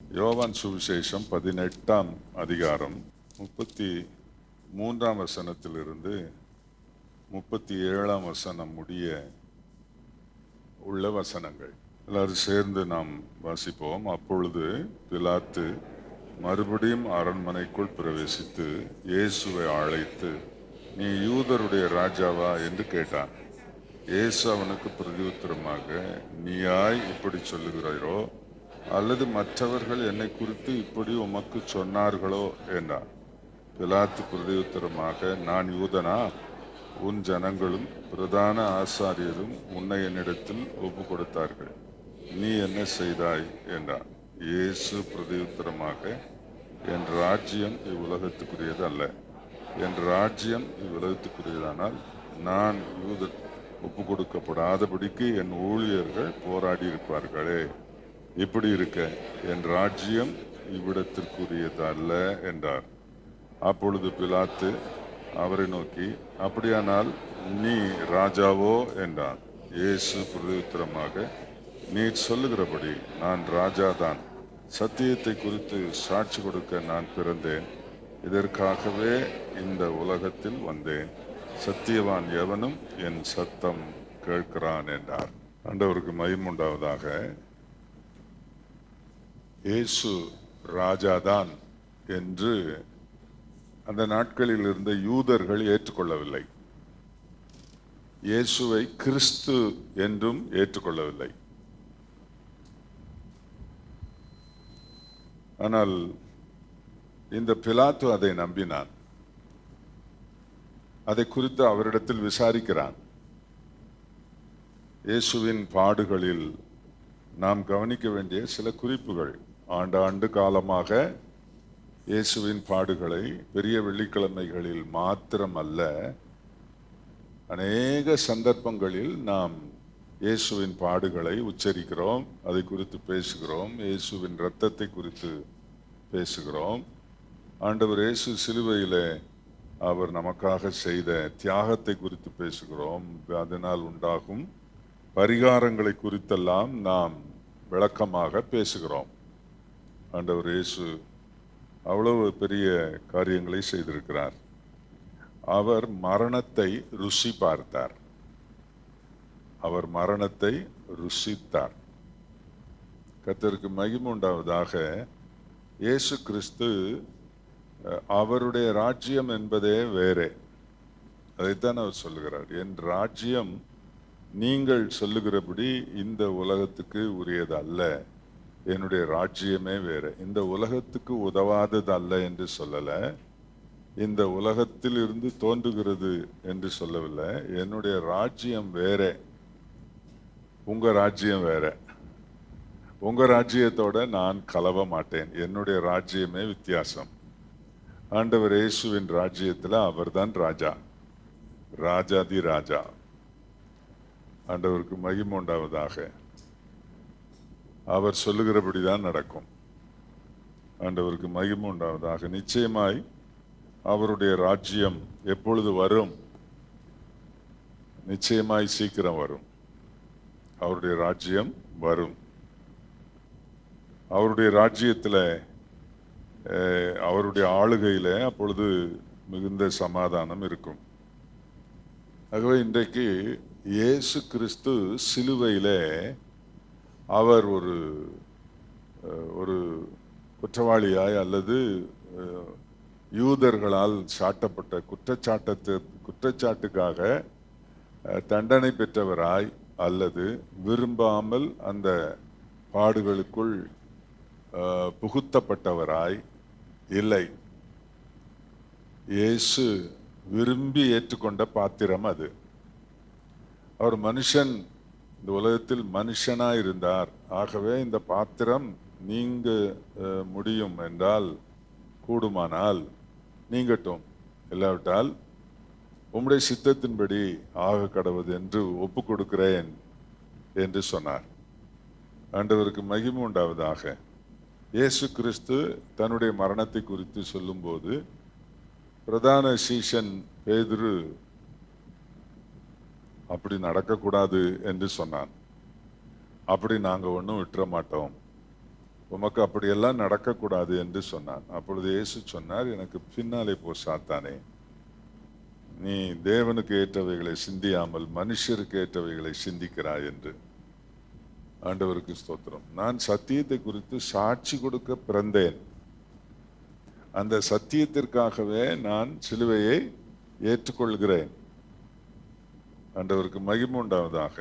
யோவான் சுவிசேஷம் 18ஆம் அதிகாரம் 33ஆம் வசனத்திலிருந்து 37ஆம் வசனம் முடிய உள்ள வசனங்கள். எல்லாரும் சேர்ந்து நாம் வாசிப்போம். அப்பொழுது பிலாத்து மறுபடியும் அரண்மனைக்குள் பிரவேசித்து இயேசுவை அழைத்து, நீ யூதருடைய ராஜாவா என்று கேட்டான். இயேசு அவனுக்கு பிரதியுத்தரமாக, நீயாய் இப்படி சொல்லுகிறாயோ அல்லது மற்றவர்கள் என்னை குறித்து இப்படி உமக்கு சொன்னார்களோ என்றார். பிலாத்து பிரதியுத்தரமாக, நான் யூதனா? உன் ஜனங்களும் பிரதான ஆசாரியரும் உன்னை என்னிடத்தில் ஒப்பு கொடுத்தார்கள். நீ என்ன செய்தாய் என்றார். இயேசு பிரதியுத்தரமாக, என் ராஜ்யம் இவ்வுலகத்துக்குரியது அல்ல. என் ராஜ்யம் இவ்வுலகத்துக்குரியதானால் நான் யூதர் ஒப்பு கொடுக்கப்படாதபடிக்கு என் ஊழியர்கள் போராடி இருப்பார்களே. இப்படி இருக்க என் ராஜ்யம் இவ்விடத்திற்குரியது அல்ல என்றார். அப்பொழுது பிலாத்து அவரை நோக்கி, அப்படியானால் நீ ராஜாவோ என்றான். இயேசு பிரதியுத்தரமாக, நீர் சொல்லுகிறபடி நான் ராஜாதான். சத்தியத்தை குறித்து சாட்சி கொடுக்க நான் பிறந்தேன். இதற்காகவே இந்த உலகத்தில் வந்தேன். சத்தியவான் எவனும் என் சத்தம் கேட்கிறான் என்றார். ஆண்டவருக்கு மகிமை உண்டாவதாக. இயேசு ராஜாதான் என்று அந்த நாட்களில் இருந்த யூதர்கள் ஏற்றுக்கொள்ளவில்லை. இயேசுவை கிறிஸ்து என்றும் ஏற்றுக்கொள்ளவில்லை. ஆனால் இந்த பிலாத்து அதை நம்பினான். அதை குறித்து அவரிடத்தில் விசாரிக்கிறான். இயேசுவின் பாடுகளில் நாம் கவனிக்க வேண்டிய சில குறிப்புகள். ஆண்டாண்டு காலமாக இயேசுவின் பாடுகளை பெரிய வெள்ளிக்கிழமைகளில் மாத்திரமல்ல, அநேக சந்தர்ப்பங்களில் நாம் இயேசுவின் பாடுகளை உச்சரிக்கிறோம், அதை குறித்து பேசுகிறோம், இயேசுவின் இரத்தத்தை குறித்து பேசுகிறோம். ஆண்டவர் இயேசு சிலுவையிலே அவர் நமக்காக செய்த தியாகத்தை குறித்து பேசுகிறோம். அதனால் உண்டாகும் பரிகாரங்களை குறித்தெல்லாம் நாம் விளக்கமாக பேசுகிறோம். ஆண்டவர் இயேசு அவ்வளவு பெரிய காரியங்களை செய்திருக்கிறார். அவர் மரணத்தை ருசி பார்த்தார். அவர் மரணத்தை ருசித்தார். கர்த்தருக்கு மகிமை உண்டாவதாக. இயேசு கிறிஸ்து அவருடைய ராஜ்யம் என்பதே வேறே. அதைத்தான் அவர் சொல்லுகிறார். என் ராஜ்யம் நீங்கள் சொல்லுகிறபடி இந்த உலகத்துக்கு உரியது அல்ல. என்னுடைய ராஜ்யமே வேற. இந்த உலகத்துக்கு உதவாதது அல்ல என்று சொல்லல. இந்த உலகத்தில் இருந்து தோன்றுகிறது என்று சொல்லவில்லை. என்னுடைய ராஜ்யம் வேற, உங்க ராஜ்யம் வேற. உங்க ராஜ்யத்தோட நான் கலவ மாட்டேன். என்னுடைய ராஜ்யமே வித்தியாசம். ஆண்டவர் இயேசுவின் ராஜ்யத்தில் அவர்தான் ராஜா, ராஜாதி ராஜா. ஆண்டவருக்கு மகிமை உண்டாவதாக. அவர் சொல்லுகிறபடிதான் நடக்கும். ஆண்டவருக்கு மகிமை உண்டாவதாக. நிச்சயமாய் அவருடைய ராஜ்யம் எப்பொழுது வரும்? நிச்சயமாய் சீக்கிரம் வரும். அவருடைய ராஜ்யம் வரும். அவருடைய ராஜ்யத்தில், அவருடைய ஆளுகையில் அப்பொழுது மிகுந்த சமாதானம் இருக்கும். ஆகவே இன்றைக்கு இயேசு கிறிஸ்து சிலுவையிலே அவர் ஒரு குற்றவாளியாய் அல்லது யூதர்களால் சாட்டப்பட்ட குற்றச்சாட்டுக்காக தண்டனை பெற்றவராய் அல்லது விரும்பாமல் அந்த பாடுகளுக்குள் புகுத்தப்பட்டவராய் இல்லை. இயேசு விரும்பி ஏற்றுக்கொண்ட பாத்திரம் அது. அவர் மனுஷன், இந்த உலகத்தில் மனுஷனாய் இருந்தார். ஆகவே இந்த பாத்திரம் நீங்க முடியும் என்றால், கூடுமானால் நீங்கட்டும், இல்லாவிட்டால் உம்முடைய சித்தத்தின்படி ஆக கடவுது என்று ஒப்பு கொடுக்கிறேன் என்று சொன்னார். ஆண்டவருக்கு மகிமை உண்டாவதாக. இயேசு கிறிஸ்து தன்னுடைய மரணத்தை குறித்து சொல்லும்போது பிரதான சீஷன் பேதுரு அப்படி நடக்கக்கூடாது என்று சொன்னான். அப்படி நாங்கள் ஒன்றும் விட்டுற மாட்டோம். உமக்கு அப்படியெல்லாம் நடக்கக்கூடாது என்று சொன்னான். அப்பொழுது இயேசு சொன்னார், எனக்கு பின்னாலே போ சாத்தானே, நீ தேவனுக்கு ஏற்றவைகளை சிந்தியாமல் மனுஷருக்கு ஏற்றவைகளை சிந்திக்கிறாய் என்று. ஆண்டவருக்கு ஸ்தோத்திரம். நான் சத்தியத்தை குறித்து சாட்சி கொடுக்க பிறந்தேன். அந்த சத்தியத்திற்காகவே நான் சிலுவையை ஏற்றுக்கொள்கிறேன். ஆண்டவருக்கு மகிமை உண்டாவதாக.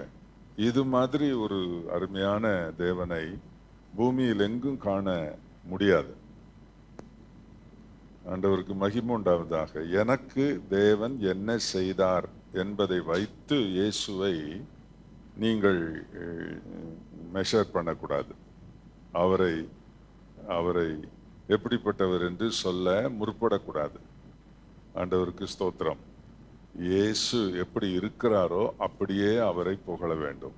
இது மாதிரி ஒரு அருமையான தேவனை பூமியில் எங்கும் காண முடியாது. ஆண்டவருக்கு மகிமை உண்டாவதாக. எனக்கு தேவன் என்ன செய்தார் என்பதை வைத்து இயேசுவை நீங்கள் மெஷர் பண்ணக்கூடாது. அவரை அவரை எப்படிப்பட்டவர் என்று சொல்ல முற்படக்கூடாது. ஆண்டவருக்கு ஸ்தோத்திரம். இயேசு எப்படி இருக்கிறாரோ அப்படியே அவரை புகழ வேண்டும்.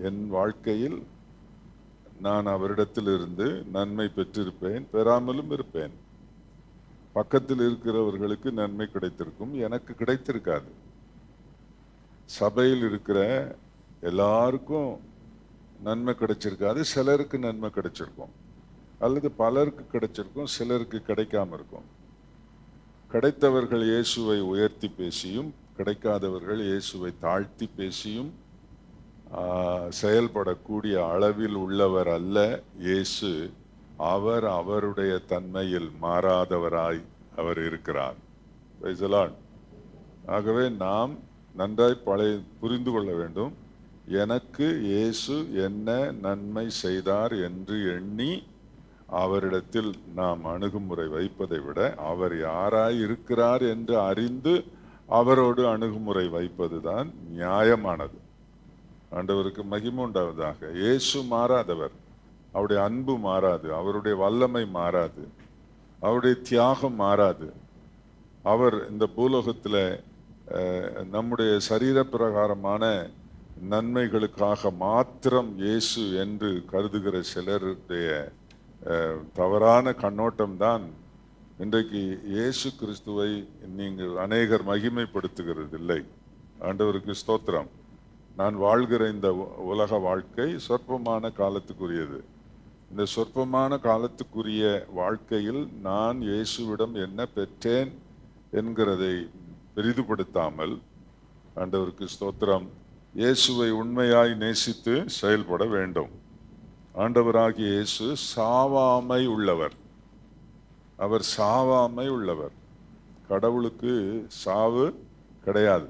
என் வாழ்க்கையில் நான் அவரிடத்தில் இருந்து நன்மை பெற்றிருப்பேன், பெறாமலும் இருப்பேன். பக்கத்தில் இருக்கிறவர்களுக்கு நன்மை கிடைத்திருக்கும், எனக்கு கிடைத்திருக்காது. சபையில் இருக்கிற எல்லாருக்கும் நன்மை கிடைச்சிருக்காது, சிலருக்கு நன்மை கிடைச்சிருக்கும், அல்லது பலருக்கு கிடைச்சிருக்கும், சிலருக்கு கிடைக்காம இருக்கும். கிடைத்தவர்கள் இயேசுவை உயர்த்தி பேசியும், கிடைக்காதவர்கள் இயேசுவை தாழ்த்தி பேசியும் செயல்படக்கூடிய அளவில் உள்ளவர் அல்ல இயேசு. அவர் அவருடைய தன்மையில் மாறாதவராய் அவர் இருக்கிறார். ஆகவே நாம் நன்றாய் புரிந்து கொள்ள வேண்டும். எனக்கு இயேசு என்ன நன்மை செய்தார் என்று எண்ணி அவரிடத்தில் நாம் அணுகுமுறை வைப்பதை விட, அவர் யாராய் இருக்கிறார் என்று அறிந்து அவரோடு அணுகுமுறை வைப்பதுதான் நியாயமானது. ஆண்டவருக்கு மகிமை உண்டாவதாக. இயேசு மாறாதவர். அவருடைய அன்பு மாறாது, அவருடைய வல்லமை மாறாது, அவருடைய தியாகம் மாறாது. அவர் இந்த பூலோகத்தில் நம்முடைய சரீர பிரகாரமான நன்மைகளுக்காக மாத்திரம் இயேசு என்று கருதுகிற சிலருடைய தவறான கண்ணோட்டம்தான் இன்றைக்கு இயேசு கிறிஸ்துவை நீங்கள் அநேகர் மகிமைப்படுத்துகிறதில்லை. ஆண்டவருக்கு ஸ்தோத்திரம். நான் வாழ்கிற இந்த உலக வாழ்க்கை சொற்பமான காலத்துக்குரியது. இந்த சொற்பமான காலத்துக்குரிய வாழ்க்கையில் நான் இயேசுவிடம் என்ன பெற்றேன் என்கிறதை பெரிதுபடுத்தாமல், ஆண்டவருக்கு ஸ்தோத்திரம், இயேசுவை உண்மையாய் நேசித்து செயல்பட வேண்டும். ஆண்டவராகிய இயேசு சாவாமை உள்ளவர். அவர் சாவாமை உள்ளவர். கடவுளுக்கு சாவு கிடையாது.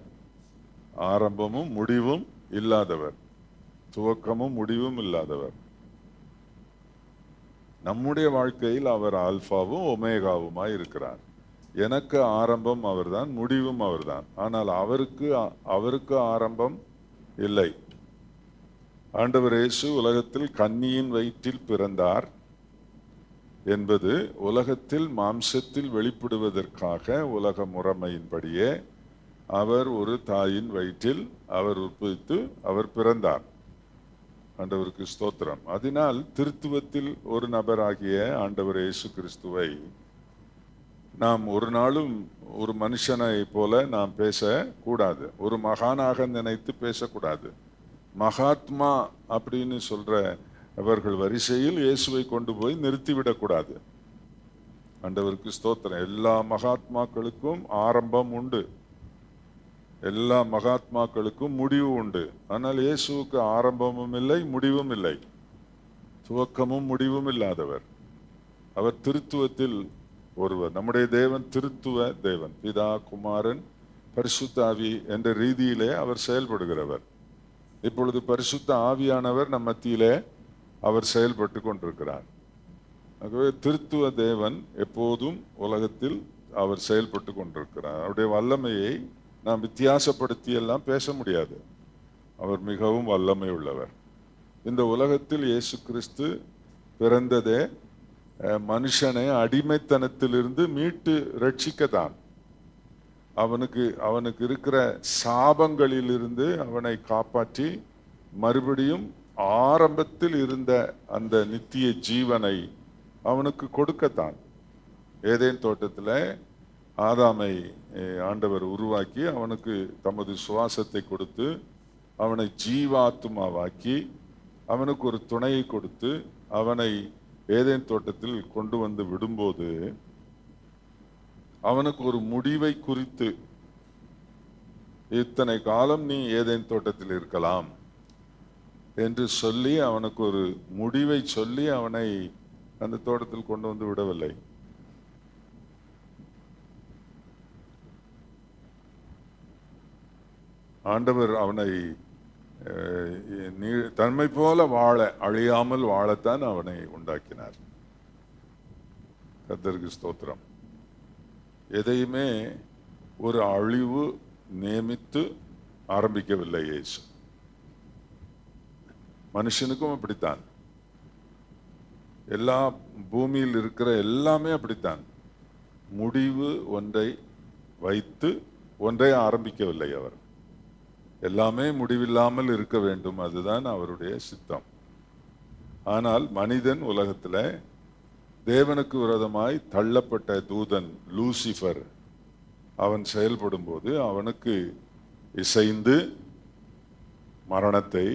ஆரம்பமும் முடிவும் இல்லாதவர், துவக்கமும் முடிவும் இல்லாதவர். நம்முடைய வாழ்க்கையில் அவர் ஆல்பாவும் ஒமேகாவுமாய் இருக்கிறார். எனக்கு ஆரம்பம் அவர்தான், முடிவும் அவர்தான். ஆனால் அவருக்கு ஆரம்பம் இல்லை. ஆண்டவர் இயேசு உலகத்தில் கன்னியின் வயிற்றில் பிறந்தார் என்பது உலகத்தில் மாம்சத்தில் வெளிப்படுவதற்காக உலக முறைமையின்படியே அவர் ஒரு தாயின் வயிற்றில் அவர் உற்பவித்து அவர் பிறந்தார். ஆண்டவருக்கு ஸ்தோத்திரம். அதனால் திருத்துவத்தில் ஒரு நபராகிய ஆண்டவர் இயேசு கிறிஸ்துவை நாம் ஒரு நாளும் ஒரு மனுஷனை போல நாம் பேசக்கூடாது. ஒரு மகானாக நினைத்து பேசக்கூடாது. மகாத்மா அப்படின்னு சொல்ற அவர்கள் வரிசையில் இயேசுவை கொண்டு போய் நிறுத்திவிடக்கூடாது. ஆண்டவருக்கு ஸ்தோத்திரம். எல்லா மகாத்மாக்களுக்கும் ஆரம்பம் உண்டு, எல்லா மகாத்மாக்களுக்கும் முடிவு உண்டு. ஆனால் இயேசுவுக்கு ஆரம்பமும் இல்லை, முடிவும் இல்லை, துவக்கமும் முடிவும் இல்லாதவர். அவர் திருத்துவத்தில் ஒருவர். நம்முடைய தேவன் திருத்துவ தேவன். பிதா, குமாரன், பரிசுத்த ஆவி என்ற ரீதியிலே அவர் செயல்படுகிறவர். இப்பொழுது பரிசுத்த ஆவியானவர் நம் மத்தியிலே அவர் செயல்பட்டு கொண்டிருக்கிறார். ஆகவே திருத்துவ தேவன் எப்போதும் உலகத்தில் அவர் செயல்பட்டு கொண்டிருக்கிறார். அவருடைய வல்லமையை நாம் வித்தியாசப்படுத்தி எல்லாம் பேச முடியாது. அவர் மிகவும் வல்லமை உள்ளவர். இந்த உலகத்தில் இயேசு கிறிஸ்து பிறந்ததே மனுஷனை அடிமைத்தனத்திலிருந்து மீட்டு ரட்சிக்கத்தான். அவனுக்கு இருக்கிற சாபங்களிலிருந்து அவனை காப்பாற்றி மறுபடியும் ஆரம்பத்தில் இருந்த அந்த நித்திய ஜீவனை அவனுக்கு கொடுக்கத்தான். ஏதேன் தோட்டத்தில் ஆதாமை ஆண்டவர் உருவாக்கி அவனுக்கு தமது சுவாசத்தை கொடுத்து அவனை ஜீவாத்மாவாக்கி அவனுக்கு ஒரு துணையை கொடுத்து அவனை ஏதேன் தோட்டத்தில் கொண்டு வந்து விடும்போது அவனுக்கு ஒரு முடிவை குறித்து, இத்தனை காலம் நீ ஏதேன் தோட்டத்தில் இருக்கலாம் என்று சொல்லி அவனுக்கு ஒரு முடிவை சொல்லி அவனை அந்த தோட்டத்தில் கொண்டு வந்து விடவில்லை. ஆண்டவர் அவனை தன்மை போல வாழ, அழியாமல் வாழத்தான் அவனை உண்டாக்கினார். கர்த்தருக்கு ஸ்தோத்திரம். எதையுமே ஒரு அழிவு நியமித்து ஆரம்பிக்கவில்லை இயேசு. மனுஷனுக்கும் அப்படித்தான், எல்லா பூமியில் இருக்கிற எல்லாமே அப்படித்தான். முடிவு ஒன்றை வைத்து ஒன்றை ஆரம்பிக்கவில்லை அவர். எல்லாமே முடிவில்லாமல் இருக்க வேண்டும், அதுதான் அவருடைய சித்தம். ஆனால் மனிதன் உலகத்தில் தேவனுக்கு விரோதமாய் தள்ளப்பட்ட தூதன் லூசிஃபர் அவன் செயல்படும் போது அவனுக்கு இசைந்து மரணத்தை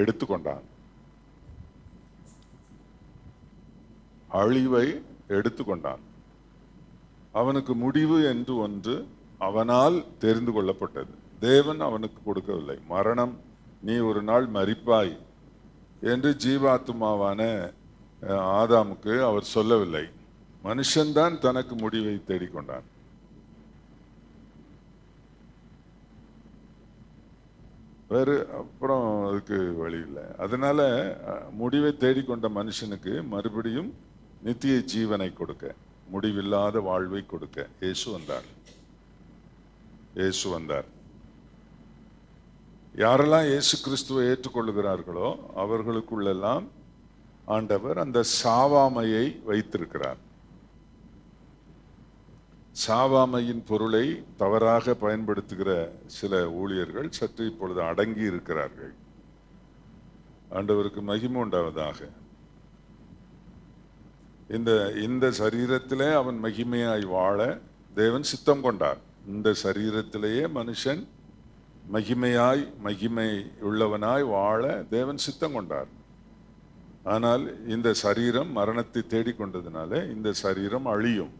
எடுத்துக்கொண்டான், அழிவை எடுத்துக்கொண்டான். அவனுக்கு முடிவு என்று ஒன்று அவனால் தெரிந்து கொள்ளப்பட்டது. தேவன் அவனுக்கு கொடுக்கவில்லை. மரணம், நீ ஒரு நாள் மரிப்பாய் என்று ஜீவாத்மாவான ஆதாமுக்கு அவர் சொல்லவில்லை. மனுஷன்தான் தனக்கு முடிவை தேடிக்கொண்டான். வேறு அப்புறம் அதுக்கு வழி இல்லை. அதனால முடிவை தேடிக்கொண்ட மனுஷனுக்கு மறுபடியும் நித்திய ஜீவனை கொடுக்க, முடிவில்லாத வாழ்வை கொடுக்க இயேசு வந்தார். இயேசு வந்தார். யாரெல்லாம் இயேசு கிறிஸ்துவை ஏற்றுக்கொள்ளுகிறார்களோ அவர்களுக்குள்ளெல்லாம் ஆண்டவர் அந்த சாவாமையை வைத்திருக்கிறார். சாவாமையின் பொருளை தவறாக பயன்படுத்துகிற சில ஊழியர்கள் சற்று இப்பொழுது அடங்கி இருக்கிறார்கள். ஆண்டவருக்கு மகிமை உண்டாவதாக. இந்த சரீரத்திலே அவன் மகிமையாய் வாழ தேவன் சித்தம் கொண்டார். இந்த சரீரத்திலேயே மனுஷன் மகிமை உள்ளவனாய் வாழ தேவன் சித்தம் கொண்டார். ஆனால் இந்த சரீரம் மரணத்தை தேடிக்கொண்டதுனால இந்த சரீரம் அழியும்.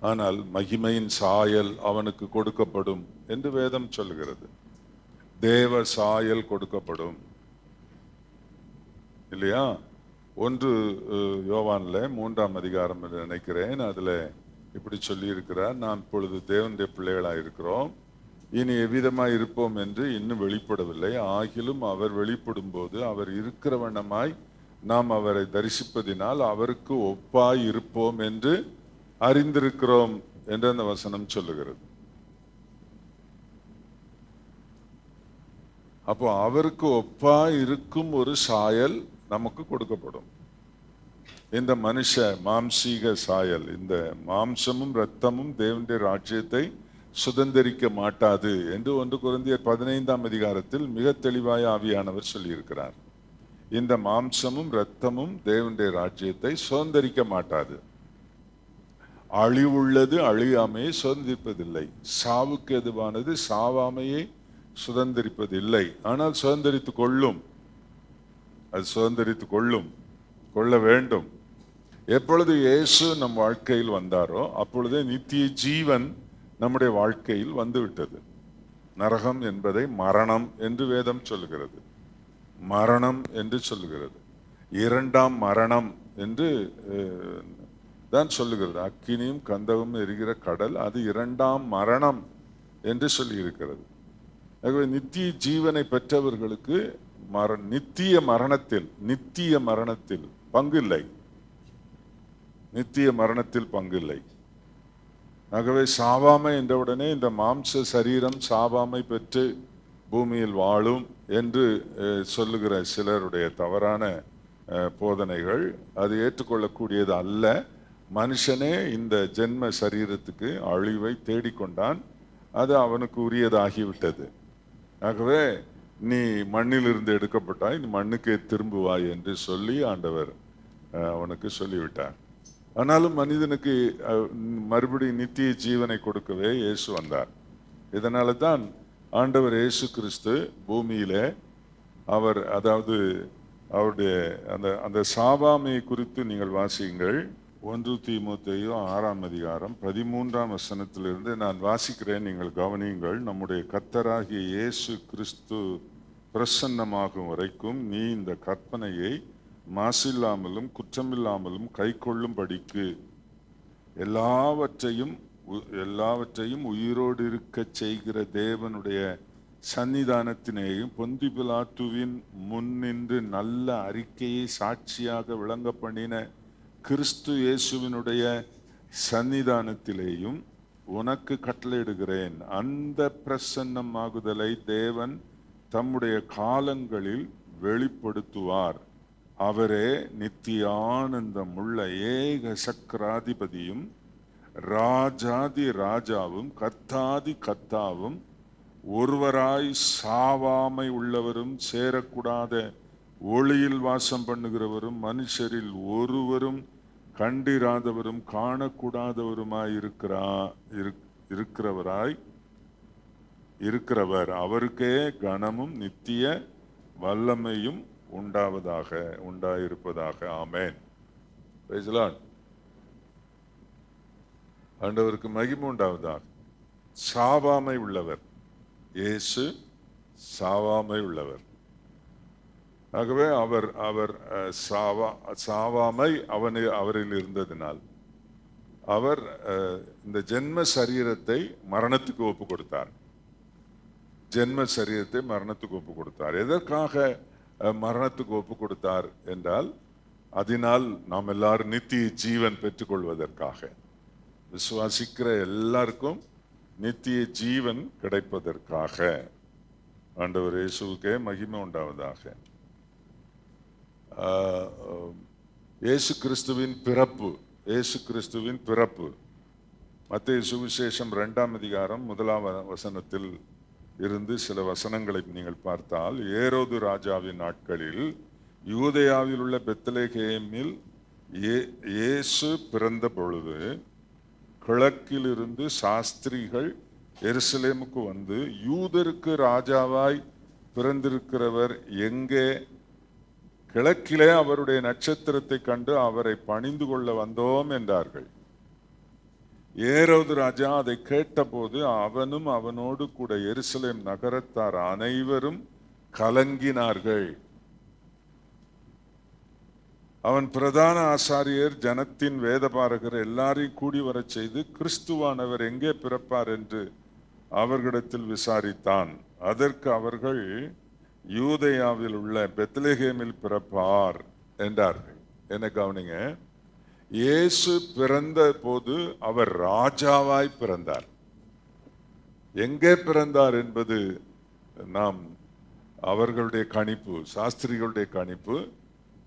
ஆனால் மகிமையின் சாயல் அவனுக்கு கொடுக்கப்படும் என்று வேதம் சொல்கிறது. தேவ சாயல் கொடுக்கப்படும் இல்லையா? 1 யோவான்ல 3ஆம் அதிகாரம் நினைக்கிறேன், அதுல இப்படி சொல்லி இருக்கிறார், நாம் இப்பொழுது தேவனுடைய பிள்ளைகளாய் இருக்கிறோம், இனி எவ்விதமாய் இருப்போம் என்று இன்னும் வெளிப்படவில்லை. ஆகிலும் அவர் வெளிப்படும் போது அவர் இருக்கிற வண்ணமாய் நாம் அவரை தரிசிப்பதினால் அவருக்கு ஒப்பாய் இருப்போம் என்று அறிந்திருக்கிறோம் என்று அந்த வசனம் சொல்லுகிறது. அப்போ அவருக்கு ஒப்பாய் இருக்கும் ஒரு சாயல் நமக்கு கொடுக்கப்படும். இந்த மனுஷ மாம்சீக சாயல், இந்த மாம்சமும் இரத்தமும் தேவனுடைய ராஜ்யத்தை சுதந்திரிக்க மாட்டாது என்று 1 கொரிந்தியர் 15ஆம் அதிகாரத்தில் மிக தெளிவாய் ஆவியானவர் சொல்லியிருக்கிறார். இந்த மாம்சமும் இரத்தமும் தேவனுடைய ராஜ்யத்தை சுதந்திரிக்க மாட்டாது. அழிவுள்ளது அழியாமையை சுதந்திரிப்பதில்லை, சாவுக்கு எதுவானது சாவாமையை சுதந்திரிப்பதில்லை. ஆனால் சுதந்திரித்து கொள்ளும், அது சுதந்திரித்து கொள்ள வேண்டும். எப்பொழுது இயேசு நம் வாழ்க்கையில் வந்தாரோ அப்பொழுதே நித்திய ஜீவன் நம்முடைய வாழ்க்கையில் வந்துவிட்டது. நரகம் என்பதை மரணம் என்று வேதம் சொல்லுகிறது, மரணம் என்று சொல்லுகிறது, 2ஆம் மரணம் என்று தான் சொல்லுகிறது. அக்கினியும் கந்தகமும் எரிகிற கடல், அது 2ஆம் மரணம் என்று சொல்லி இருக்கிறது. ஆகவே நித்திய ஜீவனை பெற்றவர்களுக்கு நித்திய மரணத்தில் பங்கில்லை, நித்திய மரணத்தில் பங்கில்லை. ஆகவே சாவாமை என்றவுடனே இந்த மாம்ச சரீரம் சாவாமை பெற்று பூமியில் வாழும் என்று சொல்லுகிற சிலருடைய தவறான போதனைகள், அது ஏற்றுக்கொள்ளக்கூடியது அல்ல. மனுஷனே இந்த ஜென்ம சரீரத்துக்கு அழிவை தேடிக்கொண்டான், அது அவனுக்கு உரியதாகிவிட்டது. ஆகவே நீ மண்ணிலிருந்து எடுக்கப்பட்டாய், நீ மண்ணுக்கே திரும்புவாய் என்று சொல்லி ஆண்டவர் அவனுக்கு சொல்லிவிட்டார். ஆனாலும் மனிதனுக்கு மறுபடியும் நித்திய ஜீவனை கொடுக்கவே இயேசு வந்தார். இதனால தான் ஆண்டவர் இயேசு கிறிஸ்து பூமியிலே அவர், அதாவது அவருடைய அந்த அந்த சாவாமையை குறித்து நீங்கள் வாசியுங்கள். 1 தீமோத்தேயு 6ஆம் அதிகாரம் 13ஆம் வசனத்திலிருந்து நான் வாசிக்கிறேன், நீங்கள் கவனியுங்கள். நம்முடைய கர்த்தராகிய இயேசு கிறிஸ்து பிரசன்னமாகும் வரைக்கும் நீ இந்த கற்பனையை மாசில்லாமலும் குற்றமில்லாமலும் கை கொள்ளும்படிக்கு எல்லாவற்றையும் உயிரோடு இருக்க செய்கிற தேவனுடைய சன்னிதானத்தினேயும் பொந்தி பிலாத்துவின் முன்னின்று நல்ல அறிக்கையை சாட்சியாக விளங்க பண்ணின கிறிஸ்து இயேசுவினுடைய சன்னிதானத்திலேயும் உனக்கு கட்டளையிடுகிறேன். அந்த பிரசன்னமாகுதலை தேவன் தம்முடைய காலங்களில் வெளிப்படுத்துவார். அவரே நித்திய ஆனந்தமுள்ள ஏக சக்கராதிபதியும் ராஜாதி ராஜாவும் கர்த்தாதி கர்த்தாவும் ஒருவராய் சாவாமை உள்ளவரும் சேரக்கூடாத ஒளியில் வாசம் பண்ணுகிறவரும் மனுஷரில் ஒருவரும் கண்டிராதவரும் காணக்கூடாதவருமாய் இருக்கிறவர். அவருக்கே கனமும் நித்திய வல்லமையும் உண்டாயிருப்பதாக. ஆமென். Praise the Lord. ஆண்டவருக்கு மகிமை உண்டாவதாக. சாவாமை உள்ளவர் இயேசு, சாவாமை உள்ளவர். ஆகவே அவர் சாவாமை அவரில் இருந்ததினால் அவர் இந்த ஜென்ம சரீரத்தை மரணத்துக்கு ஒப்பு கொடுத்தார். எதற்காக மரணத்துக்கு ஒப்பு கொடுத்தார் என்றால், அதனால் நாம் எல்லாரும் நித்திய ஜீவன் பெற்றுக்கொள்வதற்காக. விசுவாசிக்கிற எல்லாருக்கும் நித்திய ஜீவன் கிடைப்பதற்காக. ஆண்டவர் இயேசுவுக்கே மகிமை உண்டாவதாக. இயேசு கிறிஸ்துவின் பிறப்பு மத்தேயு சுவிசேஷம் 2ஆம் அதிகாரம் 1ஆம் வசனத்தில் இருந்து சில வசனங்களை நீங்கள் பார்த்தால், ஏரோது ராஜாவின் நாட்களில் யூதேயாவில் உள்ள பெத்லகேமில் இயேசு பிறந்த பொழுது கிழக்கிலிருந்து சாஸ்திரிகள் எருசலேமுக்கு வந்து, யூதருக்கு ராஜாவாய் பிறந்திருக்கிறவர் எங்கே? கிழக்கிலே அவருடைய நட்சத்திரத்தை கண்டு அவரை பணிந்து கொள்ள வந்தோம் என்றார்கள். ஏரோது ராஜா அதை கேட்டபோது அவனும் அவனோடு கூட எருசலேம் நகரத்தார் அனைவரும் கலங்கினார்கள். அவன் பிரதான ஆசாரியர், ஜனத்தின் வேதபாரகர் எல்லாரையும் கூடி வரச் செய்து கிறிஸ்துவானவர் எங்கே பிறப்பார் என்று அவர்களிடத்தில் விசாரித்தான். அதற்கு அவர்கள், யூதேயாவில் உள்ள பெத்லகேமில் பிறப்பார் என்றார்கள். என்ன கவனிங்க, இயேசு பிறந்த போது அவர் ராஜாவாய் பிறந்தார். எங்கே பிறந்தார் என்பது அவர்களுடைய கணிப்பு, சாஸ்திரிகளுடைய கணிப்பு.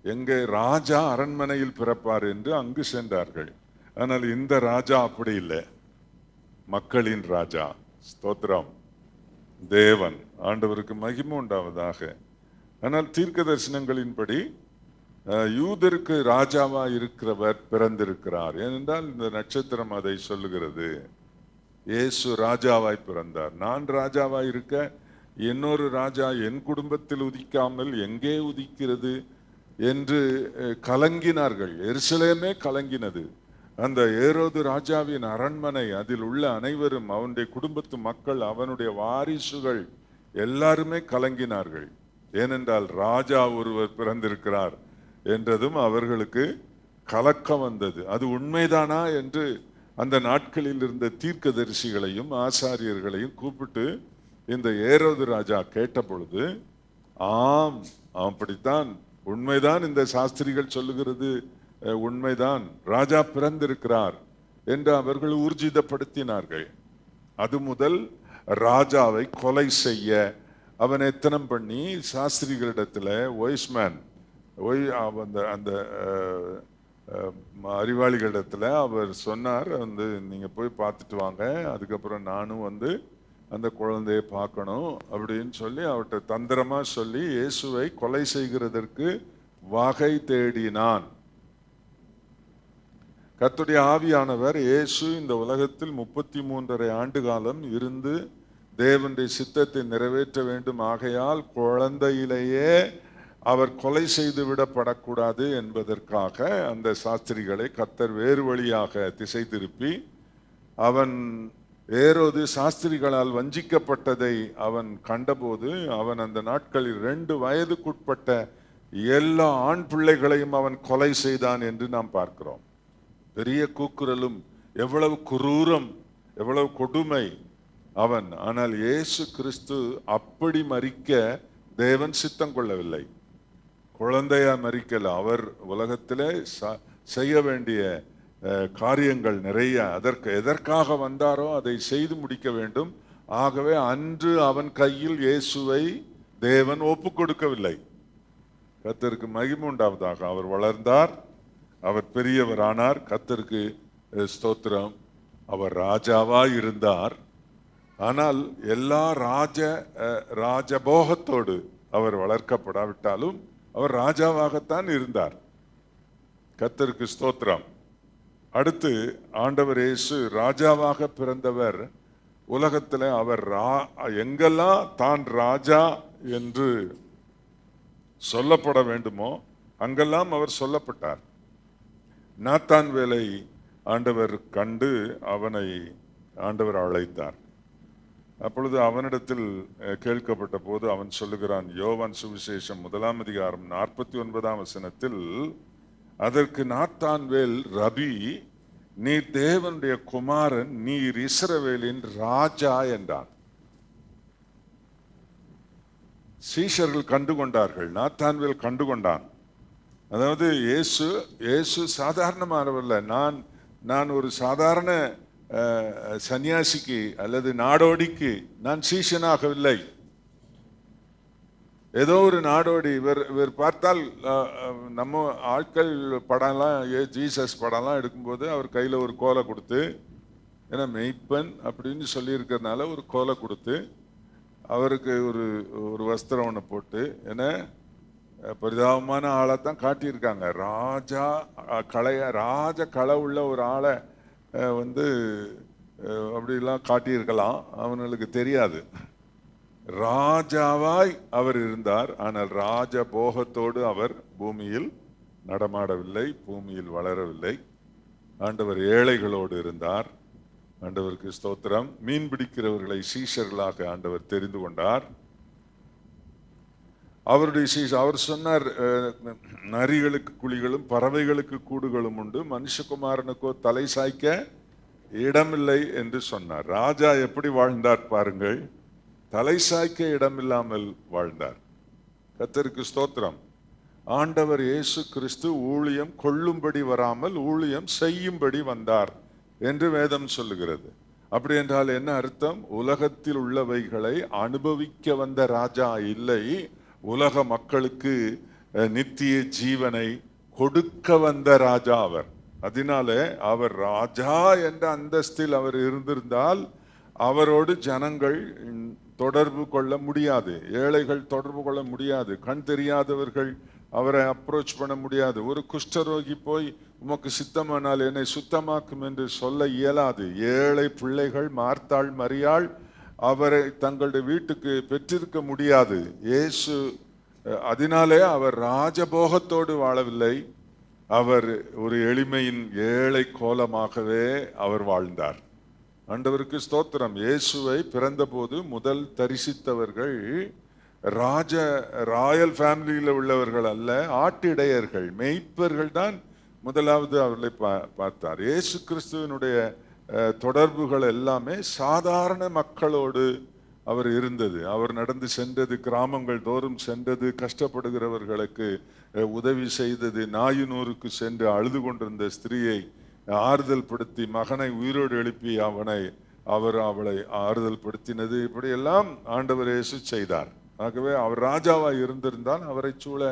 எங்கே ராஜா அரண்மனையில் பிறப்பார் என்று அங்கு சென்றார்கள். ஆனால் இந்த ராஜா அப்படி இல்லை, மக்களின் ராஜா. ஸ்தோத்திரம், தேவன். ஆண்டவருக்கு மகிமை உண்டாவதாக. ஆனால் தீர்க்க தரிசனங்களின்படி யூதருக்கு ராஜாவா இருக்கிறவர் பிறந்திருக்கிறார். ஏனென்றால் இந்த நட்சத்திரம் அதை சொல்லுகிறது. இயேசு ராஜாவாய் பிறந்தார். நான் ராஜாவாய் இருக்க இன்னொரு ராஜா என் குடும்பத்தில் உதிக்காமல் எங்கே உதிக்கிறது என்று கலங்கினார்கள். எருசலேமே கலங்கினது. அந்த ஏரோது ராஜாவின் அரண்மனை, அதில் உள்ள அனைவரும், அவனுடைய குடும்பத்து மக்கள், அவனுடைய வாரிசுகள் எல்லாருமே கலங்கினார்கள். ஏனென்றால் ராஜா ஒருவர் பிறந்திருக்கிறார் என்றதும் அவர்களுக்கு கலக்கம் வந்தது. அது உண்மைதானா என்று அந்த நாட்களில் இருந்த தீர்க்கதரிசிகளையும் ஆசாரியர்களையும் கூப்பிட்டு இந்த ஏரோது ராஜா கேட்ட பொழுது, ஆம் அப்படித்தான், உண்மைதான், இந்த சாஸ்திரிகள் சொல்லுகிறது உண்மைதான், ராஜா பிறந்திருக்கிறார் என்று அவர்கள் ஊர்ஜிதப்படுத்தினார்கள். அது முதல் ராஜாவை கொலை செய்ய அவன் எத்தனம் பண்ணி சாஸ்திரிகளிடத்துல, ஒய்ஸ்மேன் அந்த அறிவாளிகளிடத்துல அவர் சொன்னார், நீங்க போய் பார்த்துட்டு வாங்க, அதுக்கப்புறம் நானும் அந்த குழந்தையை பார்க்கணும் அப்படின்னு சொல்லி அவர்கிட்ட தந்திரமா சொல்லி இயேசுவை கொலை செய்கிறதற்கு வகை தேடினான். கர்த்தருடைய ஆவியானவர் இயேசு இந்த உலகத்தில் 33.5 ஆண்டு காலம் இருந்து தேவனுடைய சித்தத்தை நிறைவேற்ற வேண்டும், ஆகையால் குழந்தையிலேயே அவர் கொலை செய்து விடப்படக்கூடாது என்பதற்காக அந்த சாஸ்திரிகளை கர்த்தர் வேறு வழியாக திசை திருப்பி, அவன் ஏரோது சாஸ்திரிகளால் வஞ்சிக்கப்பட்டதை அவன் கண்டபோது அவன் அந்த நாட்களில் 2 வயதுக்குட்பட்ட எல்லா ஆண் பிள்ளைகளையும் அவன் கொலை செய்தான் என்று நாம் பார்க்கிறோம். பெரிய கூக்குரலும், எவ்வளவு குரூரம், எவ்வளவு கொடுமை அவன். ஆனால் இயேசு கிறிஸ்து அப்படி மரிக்க தேவன் சித்தம் கொள்ளவில்லை. குழந்தையா மரிக்கல. அவர் உலகத்திலே செய்ய வேண்டிய காரியங்கள் நிறைய, எதற்காக வந்தாரோ அதை செய்து முடிக்க வேண்டும். ஆகவே அன்று அவன் கையில் இயேசுவை தேவன் ஒப்பு கொடுக்கவில்லை. கர்த்தருக்கு மகிமை உண்டாவதாக. அவர் வளர்ந்தார், அவர் பெரியவரானார். கர்த்தருக்கு ஸ்தோத்திரம். அவர் ராஜாவாய் இருந்தார். ஆனால் எல்லா ராஜபோகத்தோடு அவர் வளர்க்கப்படாவிட்டாலும் அவர் ராஜாவாகத்தான் இருந்தார். கர்த்தருக்கு ஸ்தோத்திரம். அடுத்து ஆண்டவர் இயேசு ராஜாவாக பிறந்தவர். உலகத்தில் அவர் எங்கெல்லாம் தான் ராஜா என்று சொல்லப்பட வேண்டுமோ அங்கெல்லாம் அவர் சொல்லப்பட்டார். நாத்தான்வேலை ஆண்டவர் கண்டு அவனை ஆண்டவர் அழைத்தார். அப்பொழுது அவனிடத்தில் கேட்கப்பட்ட போது அவன் சொல்லுகிறான், யோவான் சுவிசேஷம் 1 அதிகாரம் 49 வசனத்தில், அதற்கு நாத்தான்வேல், ரபி, நீர் தேவனுடைய குமாரன், நீர் இஸ்ரவேலின் ராஜா என்றான். சீஷர்கள் கண்டுகொண்டார்கள், நாத்தான்வேல் கண்டுகொண்டான். அதாவது இயேசு சாதாரணமானவல்ல. நான் ஒரு சாதாரண சன்னியாசிக்கு அல்லது நாடோடிக்கு நான் சீஷனாகவில்லை. ஏதோ ஒரு நாடோடி. இவர் பார்த்தால் நம்ம ஆட்கள் படம்லாம், ஜீசஸ் படம்லாம் எடுக்கும்போது அவர் கையில் ஒரு கோலை கொடுத்து, ஏன்னா மெய்ப்பன் அப்படின்னு சொல்லியிருக்கிறதுனால ஒரு கோலை கொடுத்து அவருக்கு ஒரு வஸ்திரம் ஒன்று போட்டு, ஏன்னா பரிதாபமான ஆளை தான் காட்டியிருக்காங்க. ராஜ களை உள்ள ஒரு ஆளை அப்படிலாம் காட்டியிருக்கலாம், அவனுக்கு தெரியாது. ராஜாவாய் அவர் இருந்தார். ஆனால் ராஜபோகத்தோடு அவர் பூமியில் நடமாடவில்லை, பூமியில் வளரவில்லை. ஆண்டவர் ஏழைகளோடு இருந்தார். ஆண்டவருக்கு ஸ்தோத்திரம். மீன் பிடிக்கிறவர்களை சீஷர்களாக ஆண்டவர் தெரிந்து கொண்டார். அவர் சொன்னார், நரிகளுக்கு குழிகளும் பறவைகளுக்கு கூடுகளும் உண்டு, மனுஷகுமாரனுக்கோ தலை சாய்க்க இடமில்லை என்று சொன்னார். ராஜா எப்படி வாழ்ந்தார் பாருங்கள். தலை சாய்க்க இடமில்லாமல் வாழ்ந்தார். கர்த்தருக்கு ஸ்தோத்திரம். ஆண்டவர் இயேசு கிறிஸ்து ஊழியம் கொள்ளும்படி வராமல் ஊழியம் செய்யும்படி வந்தார் என்று வேதம் சொல்லுகிறது. அப்படி என்றால் என்ன அர்த்தம்? உலகத்தில் உள்ளவைகளை அனுபவிக்க வந்த ராஜா இல்லை, உலக மக்களுக்கு நித்திய ஜீவனை கொடுக்க வந்த ராஜா அவர். அதனாலே அவர் ராஜா என்ற அந்தஸ்தில் அவர் இருந்திருந்தால் அவரோடு ஜனங்கள் தொடர்பு கொள்ள முடியாது, ஏழைகள் தொடர்பு கொள்ள முடியாது, கண் தெரியாதவர்கள் அவரை அப்ரோச் பண்ண முடியாது. ஒரு குஷ்டரோகி போய் உமக்கு சித்தமானால் என்னை சுத்தமாக்கும் என்று சொல்ல இயலாது. ஏழை பிள்ளைகள் மார்த்தாள் மரியாள் அவரை தங்களுடைய வீட்டுக்கு பெற்றிருக்க முடியாது. இயேசு அதனாலே அவர் ராஜபோகத்தோடு வாழவில்லை, அவர் ஒரு எளிமையின் ஏழை கோலமாகவே அவர் வாழ்ந்தார். ஆண்டவருக்கு ஸ்தோத்திரம். இயேசுவை பிறந்த போது முதல் தரிசித்தவர்கள் ராயல் ஃபேமிலியில் உள்ளவர்கள் அல்ல, ஆட்டிடையர்கள், மெய்ப்பர்கள் தான் முதலாவது அவர்களை பார்த்தார். இயேசு கிறிஸ்துவனுடைய தொடர்புகள் எல்லாமே சாதாரண மக்களோடு அவர் இருந்தது. அவர் நடந்து சென்றது, கிராமங்கள் தோறும் சென்றது, கஷ்டப்படுகிறவர்களுக்கு உதவி செய்தது, நாயுனூருக்கு சென்று அழுது கொண்டிருந்த ஸ்திரீயை ஆறுதல் படுத்தி மகனை உயிரோடு எழுப்பி அவளை ஆறுதல் படுத்தினது, இப்படியெல்லாம் ஆண்டவர் இயேசு செய்தார். ஆகவே அவர் ராஜாவாய் இருந்திருந்தால் அவரை சூழ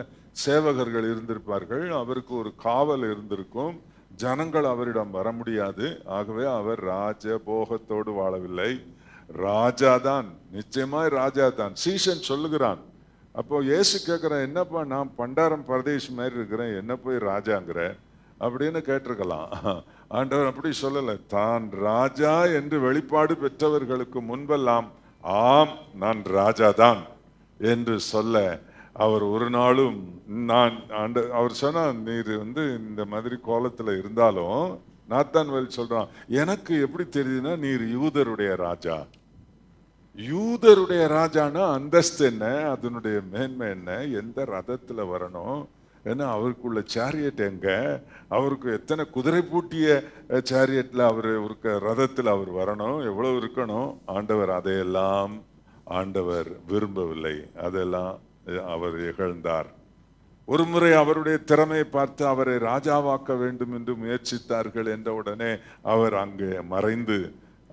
சேவகர்கள் இருந்திருப்பார்கள், அவருக்கு ஒரு காவல் இருந்திருக்கும், ஜனங்கள் அவரிடம் வர முடியாது. ஆகவே அவர் ராஜபோகத்தோடு வாழவில்லை, ராஜாதான், நிச்சயமாய் ராஜாதான். சீசன் சொல்லுகிறான். அப்போ இயேசு கேட்கிறேன், என்னப்பா நான் பண்டாரம் பரதேசி மாதிரி இருக்கிறேன், என்ன போய் ராஜாங்கிற அப்படின்னு கேட்டிருக்கலாம். ஆண்டவர் அப்படி சொல்லலை. தான் ராஜா என்று வெளிப்பாடு பெற்றவர்களுக்கு முன்பெல்லாம் ஆம் நான் ராஜாதான் என்று சொல்ல அவர் ஒரு நாளும் அவர் சொன்னா, நீர் இந்த மாதிரி கோலத்துல இருந்தாலும் நாத்தான்வேல் சொல்றான், எனக்கு எப்படி தெரியுதுன்னா நீர் யூதருடைய ராஜா. யூதருடைய ராஜானா அந்தஸ்து என்ன, அதனுடைய மேன்மை என்ன, எந்த ரதத்துல வரணும், ஏன்னா அவருக்குள்ள சேரியட் எங்க, அவருக்கு எத்தனை குதிரை பூட்டிய சேரியட்ல அவர் ரதத்தில் அவர் வரணும், எவ்வளவு இருக்கணும். ஆண்டவர் அதையெல்லாம் ஆண்டவர் விரும்பவில்லை, அதெல்லாம் அவர் இகழ்ந்தார். ஒரு முறை அவருடைய திறமையை பார்த்து அவரை ராஜாவாக்க வேண்டும் என்று முயற்சித்தார்கள் என்ற உடனே அவர் அங்கே மறைந்து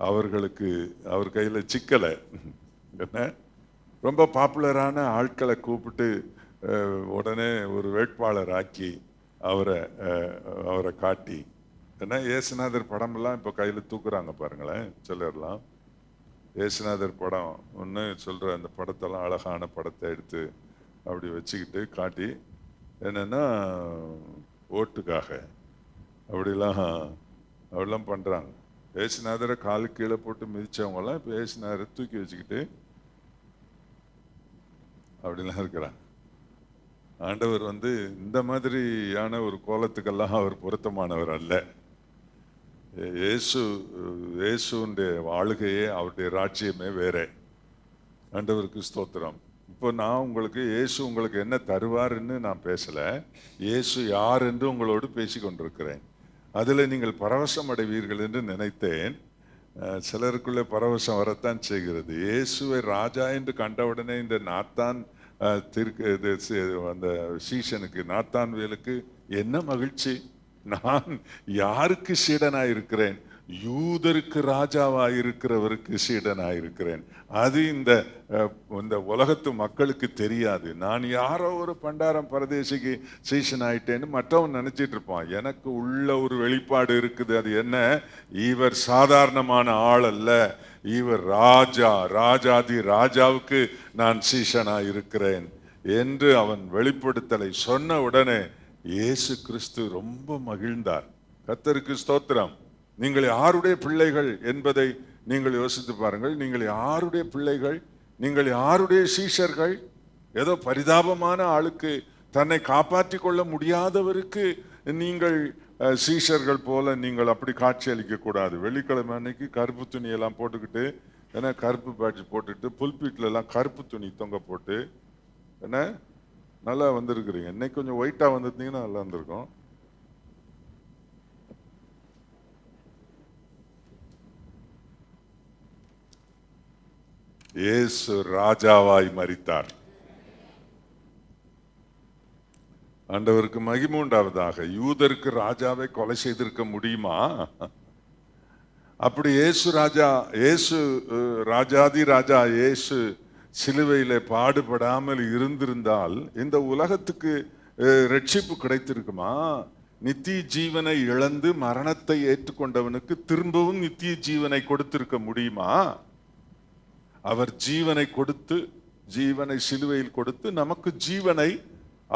அவர்களுக்கு அவர் கையில சிக்கலை என்ன ரொம்ப பாப்புலரான ஆட்களை கூப்பிட்டு உடனே ஒரு வேட்பாளர் ஆக்கி அவரை காட்டி, ஏன்னா இயேசுநாதர் படமெல்லாம் இப்போ கையில் தூக்குறாங்க பாருங்களேன் சிலர்லாம். இயேசுநாதர் படம் ஒன்று சொல்ற அந்த படத்தெல்லாம் அழகான படத்தை எடுத்து அப்படி வச்சுக்கிட்டு காட்டி, என்னன்னா ஓட்டுக்காக அப்படிலாம் பண்றாங்க. இயேசுநாதரை காலு கீழே போட்டு மிதிச்சவங்கலாம் இப்போ இயேசுநாதரை தூக்கி வச்சுக்கிட்டு அப்படிலாம் இருக்கிறாங்க. ஆண்டவர் இந்த மாதிரியான ஒரு கோலத்துக்கெல்லாம் அவர் பொருத்தமானவர் அல்ல. இயேசுடைய ஆளுகையே, அவருடைய ராஜ்யமே வேற. ஆண்டவருக்கு ஸ்தோத்திரம். இப்போ நான் உங்களுக்கு இயேசு உங்களுக்கு என்ன தருவாருன்னு நான் பேசல, இயேசு யார் என்று உங்களோடு பேசி கொண்டிருக்கிறேன். அதில் நீங்கள் பரவசம் அடைவீர்கள் என்று நினைத்தேன். சிலருக்குள்ளே பரவசம் வரத்தான் செய்கிறது. இயேசுவை ராஜா என்று கண்டவுடனே இந்த நாத்தான் அந்த சீஷனுக்கு, நாத்தான்வேலுக்கு என்ன மகிழ்ச்சி, நான் யாருக்கு சீடனாய் இருக்கிறேன், யூதருக்கு ராஜாவாய் இருக்கிறவருக்கு சீடனாய் இருக்கிறேன். அது இந்த உலகத்து மக்களுக்கு தெரியாது. நான் யாரோ ஒரு பண்டாரம் பரதேசிக்கு சீஷன் ஆயிட்டேன்னு மற்றவன் நினைச்சிட்டு இருப்பான். எனக்கு உள்ள ஒரு வெளிப்பாடு இருக்குது. அது என்ன, இவர் சாதாரணமான ஆள் அல்ல, இவர் ராஜா, ராஜாதி ராஜாவுக்கு நான் சீஷனா இருக்கிறேன் என்று அவன் வெளிப்படுத்தலை சொன்ன உடனே இயேசு கிறிஸ்து ரொம்ப மகிழ்ந்தார். கர்த்தருக்கு ஸ்தோத்திரம். நீங்கள் யாருடைய பிள்ளைகள் என்பதை நீங்கள் யோசித்து பாருங்கள். நீங்கள் யாருடைய பிள்ளைகள், நீங்கள் யாருடைய சீஷர்கள்? ஏதோ பரிதாபமான ஆளுக்கு, தன்னை காப்பாற்றி கொள்ள முடியாதவருக்கு நீங்கள் சீஷர்கள் போல நீங்கள் அப்படி காட்சி அளிக்க கூடாது. வெள்ளிக்கிழமை அன்னைக்கு கருப்பு துணியெல்லாம் போட்டுக்கிட்டு, ஏன்னா கருப்பு பேட்ச் போட்டுட்டு புல்பீட்ல எல்லாம் கருப்பு துணி தொங்க போட்டு என்ன நல்லா வந்திருக்கிறீங்க. இன்னைக்கு கொஞ்சம் ஒயிட்டா வந்திருந்தீங்கன்னா நல்லா இருந்திருக்கும். இயேசு ராஜாவாய் மரித்தார். ஆண்டவருக்கு மகிமை உண்டாவதாக. யூதருக்கு ராஜாவை கொலை செய்திருக்க முடியுமா? அப்படி இயேசு ராஜாதி ராஜா இயேசு சிலுவையில பாடுபடாமல் இருந்திருந்தால் இந்த உலகத்துக்கு ரட்சிப்பு கிடைத்திருக்குமா? நித்திய ஜீவனை இழந்து மரணத்தை ஏற்றுக்கொண்டவனுக்கு திரும்பவும் நித்திய ஜீவனை கொடுத்திருக்க முடியுமா? அவர் ஜீவனை கொடுத்து, ஜீவனை சிலுவையில் கொடுத்து நமக்கு ஜீவனை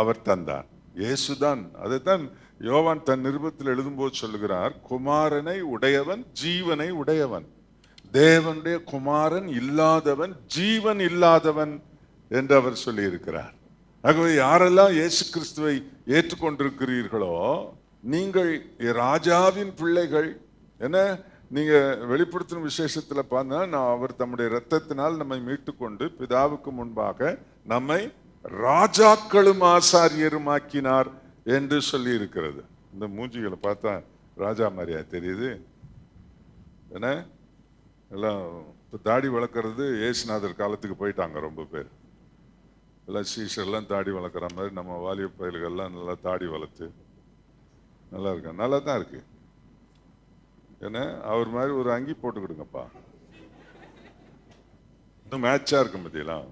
அவர் தந்தார். இயேசுதான். அதைத்தான் யோவான் தன் நிருபத்தில் எழுதும்போது சொல்லுகிறார், குமாரனை உடையவன் ஜீவனை உடையவன், தேவனுடைய குமாரன் இல்லாதவன் ஜீவன் இல்லாதவன் என்று அவர் சொல்லி இருக்கிறார். ஆகவே யாரெல்லாம் இயேசு கிறிஸ்துவை ஏற்றுக்கொண்டிருக்கிறீர்களோ நீங்கள் ராஜாவின் பிள்ளைகள். என்ன, நீங்க வெளிப்படுத்தும் விசேஷத்துல பார்த்தா அவர் தம்முடைய இரத்தத்தினால் நம்மை மீட்டு கொண்டு பிதாவுக்கு முன்பாக நம்மை ராஜாக்களும் ஆசாரியருமாக்கினார் என்று சொல்லி இருக்கிறது. இந்த மூஞ்சிகளை பார்த்தா ராஜா மாதிரியா தெரியுது. என்ன எல்லாம் இப்போ தாடி வளர்க்கறது ஏசுநாதர் காலத்துக்கு போயிட்டாங்க ரொம்ப பேர். எல்லாம் சீஷர்லாம் தாடி வளர்க்குற மாதிரி நம்ம வாலிப பயல்கள்லாம் நல்லா தாடி வளர்த்து நல்லா இருக்கு, நல்லா தான் இருக்கு. ஏன்னா அவர் மாதிரி ஒரு அங்கி போட்டுக்கிடுங்கப்பா, இன்னும் மேட்சா இருக்கும் பத்தியெல்லாம்,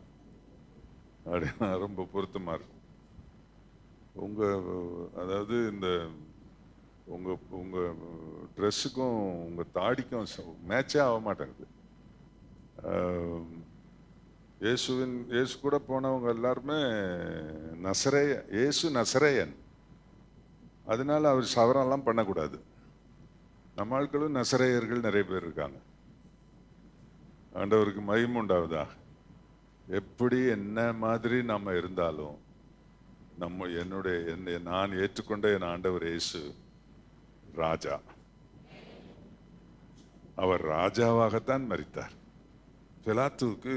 அப்படின்னா ரொம்ப பொருத்தமா இருக்கும். உங்க அதாவது இந்த உங்க உங்க ட்ரெஸ்ஸுக்கும் உங்க தாடிக்கும் மேட்சே ஆக மாட்டேங்குது. இயேசு கூட போனவங்க எல்லாருமே இயேசு நசரேயன், அதனால அவர் சவரம்லாம் பண்ணக்கூடாது. நம்ம ஆட்களும் நசரேயர்கள் நிறைய பேர் இருக்காங்க. ஆண்டவருக்கு மகிமை உண்டாவதாக. எப்படி என்ன மாதிரி நம்ம இருந்தாலும் நான் ஏற்றுக்கொண்ட என் ஆண்டவர் இயேசு ராஜா. அவர் ராஜாவாகத்தான் மரித்தார். பிலாத்துவுக்கு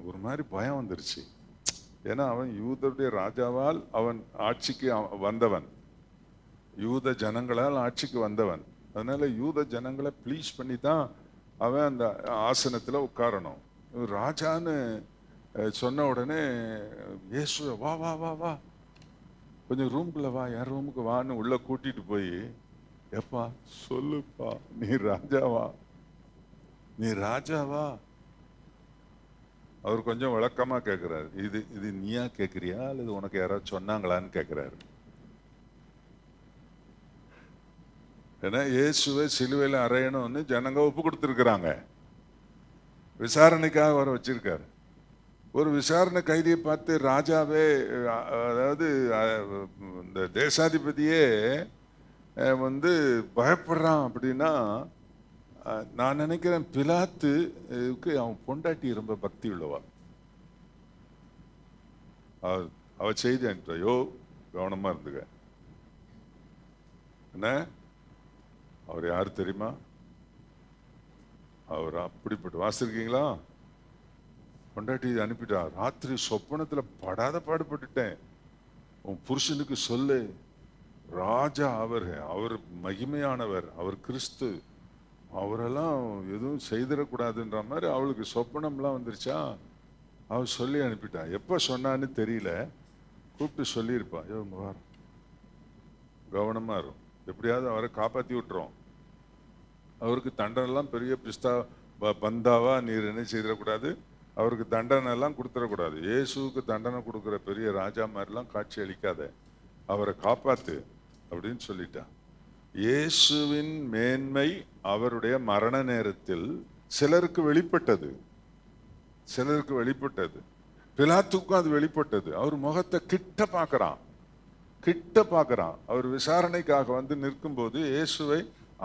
ஒரு மாதிரி பயம் வந்துருச்சு. ஏன்னா அவன் யூதருடைய ராஜாவால் அவன் ஆட்சிக்கு வந்தவன், யூத ஜனங்களால் ஆட்சிக்கு வந்தவன். அதனால யூத ஜனங்களை ப்ளீஸ் பண்ணி தான் அவன் அந்த ஆசனத்தில் உட்காரணும். ராஜான்னு சொன்ன உடனே இயேசுவை வா வா வா வா கொஞ்சம் ரூம்குள்ள வா, என் ரூமுக்கு வான்னு உள்ள கூட்டிட்டு போய், எப்பா சொல்லுப்பா, நீ ராஜாவா, நீ ராஜாவா? அவர் கொஞ்சம் விளக்கமா கேட்கிறாரு. இது நீயா கேட்கிறியா அல்லது உனக்கு யாராவது சொன்னாங்களான்னு கேட்கிறாரு. ஏன்னா இயேசுவை சிலுவையில் அறையணும்னு ஜனங்க ஒப்பு கொடுத்துருக்குறாங்க. விசாரணைக்காக வர வச்சிருக்காரு. ஒரு விசாரணை கைதியை பார்த்து ராஜாவே, அதாவது இந்த தேசாதிபதியே பயப்படுறான் அப்படின்னா, நான் நினைக்கிறேன் பிலாத்துக்கு அவன் பொண்டாட்டி ரொம்ப பக்தி உள்ளவா. அவ செய்தி அனுப்பிட்டா, கவனமா இருந்துக்க. என்ன, அவர் யாரு தெரியுமா? அவர் அப்படிப்பட்ட, வாசிருக்கீங்களா? பொண்டாட்டி அனுப்பிட்டா, ராத்திரி சொப்பனத்துல படாத பாடுபட்டுட்டேன், உன் புருஷனுக்கு சொல்லு, ராஜா அவர் மகிமையானவர், அவர் கிறிஸ்து, அவரெல்லாம் எதுவும் செய்திடக்கூடாதுன்ற மாதிரி அவளுக்கு சொப்பனம்லாம் வந்துருச்சா. அவள் சொல்லி அனுப்பிட்டா. எப்போ சொன்னான்னு தெரியல, கூப்பிட்டு சொல்லியிருப்பா, கவனமா இருக்கும், எப்படியாவது அவரை காப்பாற்றி விட்டுரும், அவருக்கு தண்டனைலாம் பெரிய பந்தாவா நீர் என்ன செய்திடக்கூடாது, அவருக்கு தண்டனை எல்லாம் கொடுத்துடக்கூடாது, இயேசுக்கு தண்டனை கொடுக்குற பெரிய ராஜா மாதிரிலாம் காட்சி அளிக்காத, அவரை காப்பாத்து அப்படின்னு சொல்லிட்டா. இயேசுவின் மேன்மை அவருடைய மரண நேரத்தில் சிலருக்கு வெளிப்பட்டது, பிலாத்துக்கும் அது வெளிப்பட்டது. அவர் முகத்தை கிட்ட பார்க்கிறான். அவர் விசாரணைக்காக வந்து நிற்கும் போது இயேசுவை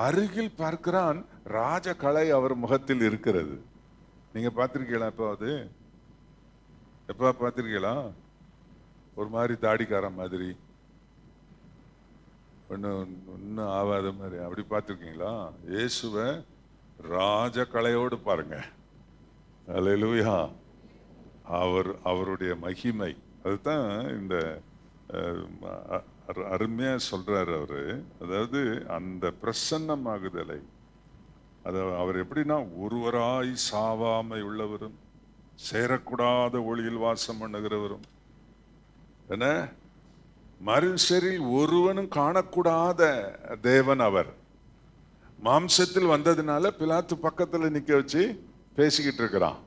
அருகில் பார்க்கிறான். ராஜகலை அவர் முகத்தில் இருக்கிறது. நீங்க பார்த்திருக்கீங்களா? எப்ப பார்த்திருக்கீங்களா? ஒரு மாதிரி தாடிக்கார மாதிரி, ஒன்னும் ஆகாத மாதிரி அப்படி பார்த்திருக்கீங்களா? இயேசுவை ராஜகலையோடு பாருங்க. அல்லேலூயா. அவருடைய மகிமை அதுதான் இந்த அருமையா சொல்றாரு அவரு. அதாவது அந்த பிரசன்னமாகுதலை, அவர் எப்படின்னா, ஒருவராய் சாவாமை உள்ளவரும் சேரக்கூடாத ஒளியில் வாசம் பண்ணுகிறவரும், என்ன, மனுஷரில் ஒருவனும் காணக்கூடாத தேவன் அவர். மாம்சத்தில் வந்ததுனால பிலாத்து பக்கத்துல நிக்க வச்சு பேசிக்கிட்டு இருக்கிறான்.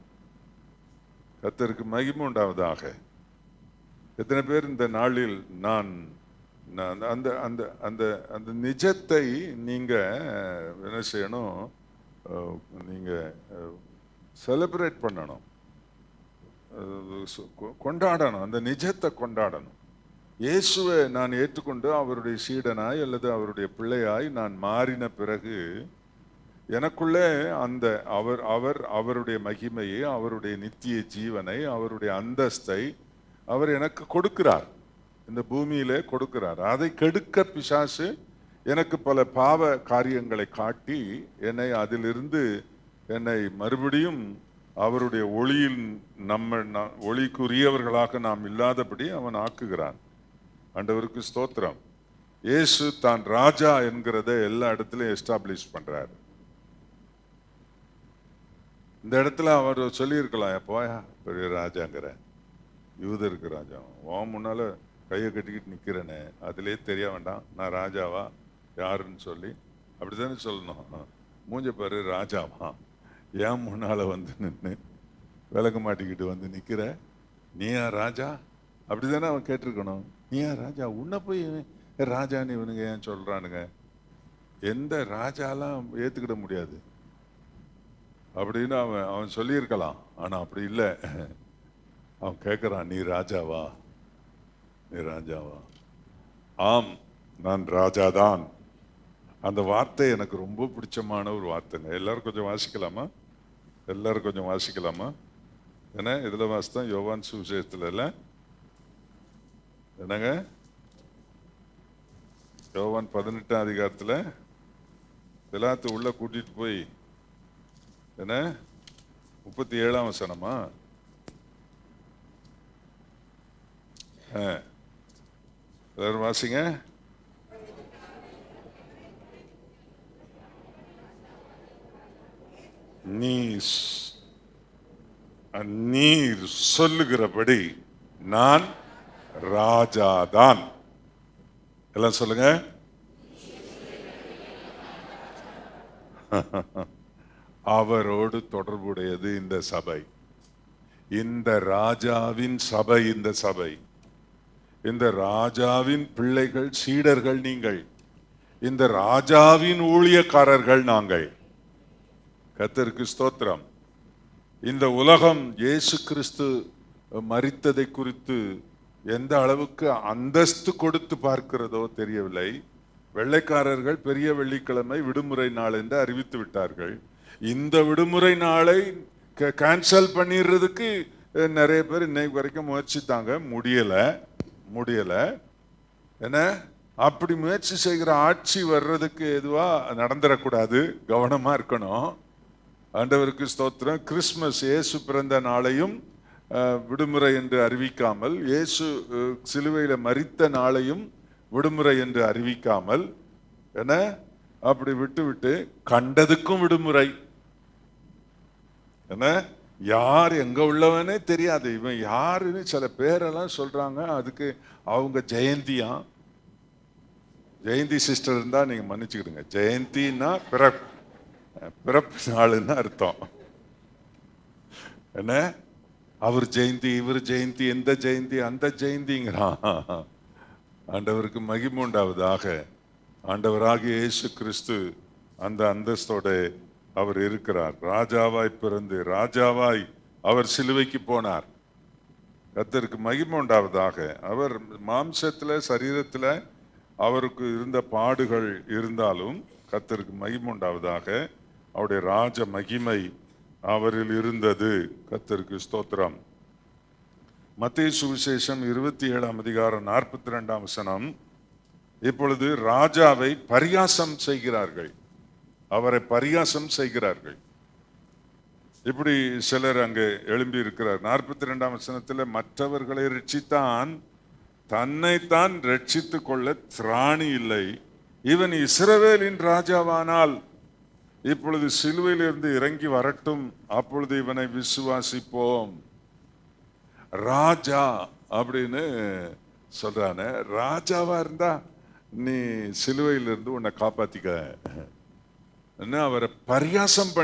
கர்த்தருக்கு மகிமை உண்டாவதாக. எத்தனை பேர் இந்த நாளில் நான் அந்த அந்த அந்த அந்த நிஜத்தை நீங்க என்ன செய்யணும்? நீங்க செலிப்ரேட் பண்ணணும், கொண்டாடணும், அந்த நிஜத்தை கொண்டாடணும். இயேசுவை நான் ஏற்றுக்கொண்டு அவருடைய சீடனாய் அல்லது அவருடைய பிள்ளையாய் நான் மாறின பிறகு எனக்குள்ளே அந்த அவருடைய மகிமையை, அவருடைய நித்திய ஜீவனை, அவருடைய அந்தஸ்தை அவர் எனக்கு கொடுக்கிறார், இந்த பூமியிலே கொடுக்கிறார். அதை கெடுக்க பிசாசு எனக்கு பல பாவ காரியங்களை காட்டி அதிலிருந்து என்னை மறுபடியும் அவருடைய ஒளியில் ஒளிக்குரியவர்களாக நாம் இல்லாதபடி அவன் ஆக்குகிறான். ஆண்டவருக்கு ஸ்தோத்திரம். இயேசு தான் ராஜா என்கிறத எல்லா இடத்துலையும் எஸ்டாப்ளிஷ் பண்றாரு. இந்த இடத்துல அவர் சொல்லியிருக்கலாம், எப்போயா பெரிய ராஜாங்கிற, யூதருக்கு ராஜா, உன் முன்னால கையை கட்டிக்கிட்டு நிக்கிறேனே, அதுலேயே தெரிய வேண்டாம் நான் ராஜாவா யாருன்னு சொல்லி அப்படித்தானே சொல்லணும். மூஞ்ச பாரு, ராஜாவா, ஏன் முன்னால வந்து நின்று விளக்க மாட்டிக்கிட்டு வந்து நிக்கிற, நீயா ராஜா? அப்படித்தானே அவன் கேட்டிருக்கணும். நீயா ராஜா? உன்னை போய் ராஜான்னு இவனுங்க ஏன் சொல்றானுங்க? எந்த ராஜாலாம் ஏத்துக்கிட முடியாது அப்படின்னு அவன் சொல்லியிருக்கலாம். ஆனா அப்படி இல்லை. அவன் கேட்கிறான், நீ ராஜாவா? நீ ராஜாவா? ஆம், நான் ராஜாதான். அந்த வார்த்தை எனக்கு ரொம்ப பிடிச்சமான ஒரு வார்த்தைங்க. எல்லாரும் கொஞ்சம் வாசிக்கலாமா? ஏன்னா இதுல வாசித்தான் யோவான் சுவிசேஷத்துல இல்ல என்னங்க? யோவான் 18ஆம் அதிகாரத்துல பிலாத்து உள்ள கூட்டிட்டு போய் என்ன 37ஆம் வசனமா? எல்லாரும் வாசிங்க. நீர் சொல்லுகிறபடி நான் ராஜாதான். எல்லாம் சொல்லுங்க. அவரோடு தொடர்புடையது இந்த சபை, இந்த ராஜாவின் சபை. இந்த சபை, இந்த ராஜாவின் பிள்ளைகள், சீடர்கள் நீங்கள். இந்த ராஜாவின் ஊழியக்காரர்கள் நாங்கள். கர்த்தருக்கு ஸ்தோத்திரம். இந்த உலகம் இயேசு கிறிஸ்து மரித்ததை குறித்து எந்த அளவுக்கு அந்தஸ்து கொடுத்து பார்க்கிறதோ தெரியவில்லை. வெள்ளைக்காரர்கள் பெரிய வெள்ளிக்கிழமை விடுமுறை நாள் என்று அறிவித்து விட்டார்கள். இந்த விடுமுறை நாளை கேன்சல் பண்ணிடுறதுக்கு நிறைய பேர் இன்னைக்கு வரைக்கும் முயற்சித்தாங்க, முடியல. என்ன அப்படி முயற்சி செய்கிற ஆட்சி வர்றதுக்கு எதுவா நடந்துடக்கூடாது, கவனமா இருக்கணும். ஆண்டவருக்கு ஸ்தோத்திரம். கிறிஸ்துமஸ் இயேசு பிறந்த நாளையும் விடுமுறை என்று அறிவிக்காமல், இயேசு சிலுவையில மரித்த நாளையும் விடுமுறை என்று அறிவிக்காமல், என்ன அப்படி விட்டு கண்டதுக்கும் விடுமுறை. என்ன யார் எங்க உள்ளவனே தெரியாது, இவன் யாருன்னு சில பேரெல்லாம் சொல்றாங்க. அதுக்கு அவங்க ஜெயந்தி சிஸ்டர் இருந்தா நீங்க மன்னிச்சுக்கிடுங்க. ஜெயந்தின்னா பிறப்பு நாளுன்னு அர்த்தம். என்ன அவர் ஜெயந்தி, இவர் ஜெயந்தி, எந்த ஜெயந்தி, அந்த ஜெயந்திங்கிறான். ஆண்டவருக்கு மகிமை உண்டாவதாக. ஆண்டவராகிய இயேசு கிறிஸ்து அந்த அந்தஸ்தோட அவர் இருக்கிறார். ராஜாவாய் பிறந்து ராஜாவாய் அவர் சிலுவைக்கு போனார். கர்த்தருக்கு மகிமை உண்டாவதாக. அவர் மாம்சத்துல, சரீரத்துல அவருக்கு இருந்த பாடுகள் இருந்தாலும் கர்த்தருக்கு மகிமை உண்டாவதாக. அவருடைய ராஜ மகிமை அவரில் இருந்தது. கர்த்தருக்கு ஸ்தோத்திரம். மத்தேயு சுவிசேஷம் 27ஆம் அதிகாரம் 42ஆம் வசனம். இப்பொழுது ராஜாவை பரியாசம் செய்கிறார்கள், அவரை பரியாசம் செய்கிறார்கள். இப்படி சிலர் அங்கே எழும்பி இருக்கிறார். 42ஆம் வசனத்தில், மற்றவர்களை ரட்சித்தான், தன்னைத்தான் ரட்சித்து கொள்ள திராணி இல்லை. இவன் இஸ்ரவேலின் ராஜாவானால் இப்பொழுது சிலுவையிலிருந்து இறங்கி வரட்டும், அப்பொழுது இவனை விசுவாசிப்போம். ராஜா அப்படின்னு சொல்றானே, ராஜாவா இருந்தா நீ சிலுவையிலிருந்து உன்னை காப்பாத்திக்க. அவரை பரியாசம்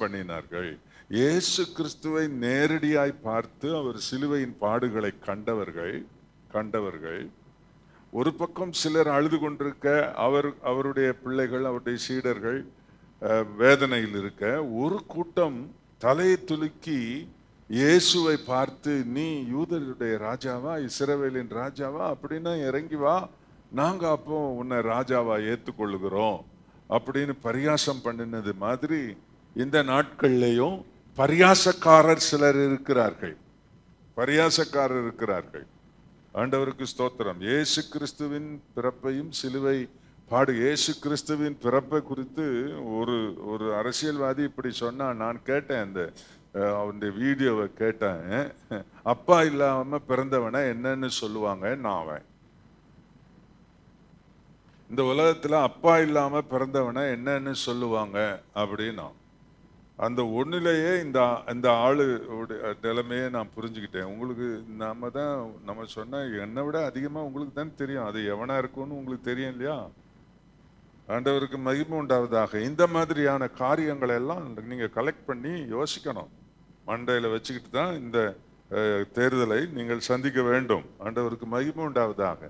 பண்ணினார்கள். இயேசு கிறிஸ்துவை நேரடியாய் பார்த்து அவர் சிலுவையின் பாடுகளை கண்டவர்கள். ஒரு பக்கம் சிலர் அழுது கொண்டிருக்க, அவருடைய பிள்ளைகள், அவருடைய சீடர்கள் வேதனையில் இருக்க, ஒரு கூட்டம் தலையை துலுக்கி இயேசுவை பார்த்து, நீ யூதருடைய ராஜாவா, இஸ்ரவேலின் ராஜாவா, அப்படின்னா இறங்கி வா, நாங்க அப்போ உன்னை ராஜாவா ஏற்றுக்கொள்ளுகிறோம் அப்படின்னு பரியாசம் பண்ணினது மாதிரி இந்த நாட்கள்லையும் பரியாசக்காரர் சிலர் இருக்கிறார்கள். ஆண்டவருக்கு ஸ்தோத்திரம். இயேசு கிறிஸ்துவின் பிறப்பையும் சிலுவை பாடு, இயேசு கிறிஸ்துவின் பிறப்பை குறித்து ஒரு அரசியல்வாதி இப்படி சொன்னா, நான் கேட்டேன், அந்த அவனுடைய வீடியோவை கேட்டேன். அப்பா இல்லாம பிறந்தவனை என்னன்னு சொல்லுவாங்க? நான் இந்த உலகத்துல அப்பா இல்லாம பிறந்தவனை என்னன்னு சொல்லுவாங்க அப்படின்னா, அந்த ஒன்னிலேயே இந்த ஆளு நிலைமையே நான் புரிஞ்சுக்கிட்டேன். உங்களுக்கு நம்ம சொன்ன என்னை விட அதிகமா உங்களுக்கு தான் தெரியும், அது எவனா இருக்கும்னு உங்களுக்கு தெரியும் இல்லையா? ஆண்டவருக்கு மகிமை உண்டாவதாக. இந்த மாதிரியான காரியங்களை எல்லாம் நீங்க கலெக்ட் பண்ணி யோசிக்கணும். மண்டையில வச்சுக்கிட்டு தான் இந்த தேர்தலை நீங்கள் சந்திக்க வேண்டும். ஆண்டவருக்கு மகிமை உண்டாவதாக.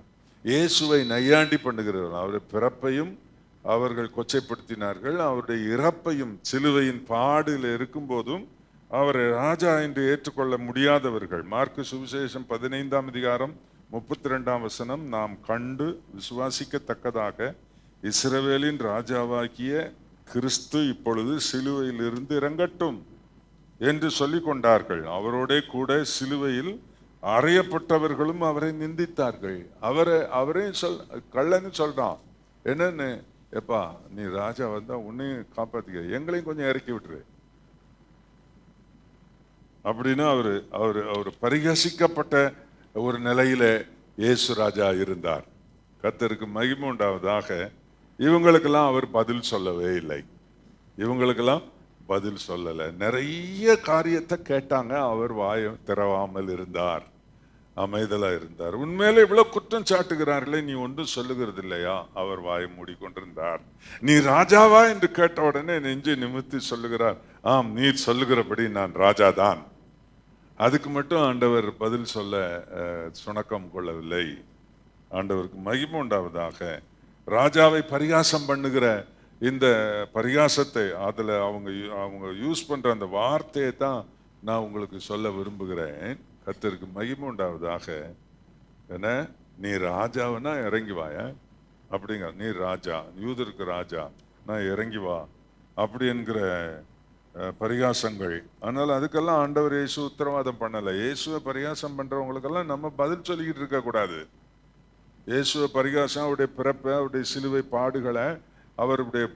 இயேசுவை நையாண்டி பண்ணுகிறவர்கள், அவருடைய பிறப்பையும் அவர்கள் கொச்சைப்படுத்தினார்கள், அவருடைய இறப்பையும், சிலுவையின் பாடில் இருக்கும் போதும் அவரை ராஜா என்று ஏற்றுக்கொள்ள முடியாதவர்கள். மார்க்கு சுவிசேஷம் 15ஆம் அதிகாரம் 32ஆம் வசனம், நாம் கண்டு விசுவாசிக்கத்தக்கதாக இஸ்ரவேலின் ராஜாவாகிய கிறிஸ்து இப்பொழுது சிலுவையில் இருந்து இறங்கட்டும் என்று சொல்லி கொண்டார்கள். அவரோட கூட சிலுவையில் அறையப்பட்டவர்களும் அவரை நிந்தித்தார்கள். அவரே கள்ளன்னு சொல்றான். என்னன்னு, எப்பா நீ ராஜா வந்தா உன்னையும் காப்பாத்திக்க, எங்களையும் கொஞ்சம் இறக்கி விட்டுரு அப்படின்னு அவரு அவரு அவரு பரிகசிக்கப்பட்ட ஒரு நிலையில இயேசு ராஜா இருந்தார். கர்த்தருக்கு மகிமை உண்டாவதாக. இவங்களுக்கெல்லாம் அவர் பதில் சொல்லவே இல்லை. இவங்களுக்கெல்லாம் பதில் சொல்லல. நிறைய காரியத்தை கேட்டாங்க, அவர் வாயை திறவாமல் இருந்தார், அமைதலா இருந்தார். உண்மையிலே இவ்வளவு குற்றம் சாட்டுகிறார்களே, நீ ஒன்றும் சொல்லுகிறது இல்லையா? அவர் வாயை மூடிக்கொண்டிருந்தார். நீ ராஜாவா என்று கேட்ட உடனே நெஞ்சை நிமிர்த்தி சொல்லுகிறார், ஆம் நீர் சொல்லுகிறபடி நான் ராஜாதான். அதுக்கு மட்டும் ஆண்டவர் பதில் சொல்ல சுணக்கம் கொள்ளவில்லை. ஆண்டவருக்கு மகிமை உண்டாவதாக. ராஜாவை பரிகாசம் பண்ணுகிற இந்த பரிகாசத்தை, அதுல அவங்க யூஸ் பண்ற அந்த வார்த்தையை தான் நான் உங்களுக்கு சொல்ல விரும்புகிறேன். கர்த்தருக்கு மகிமை உண்டாவதாக. என்ன, நீ ராஜாவனா இறங்கி வாய அப்படிங்க. நீ ராஜா, யூதருக்கு ராஜா, நான் இறங்கி வா அப்படி என்கிற பரிகாசங்கள். அதனால அதுக்கெல்லாம் ஆண்டவர் இயேசு உத்தரவாதம் பண்ணல. இயேசுவை பரிகாசம் பண்றவங்களுக்கெல்லாம் நம்ம பதில் சொல்லிக்கிட்டு இருக்க கூடாது. இயேசுவை பரிகாசம், அவருடைய பிறப்பை, அவருடைய சிலுவை பாடுகளை, அவருடைய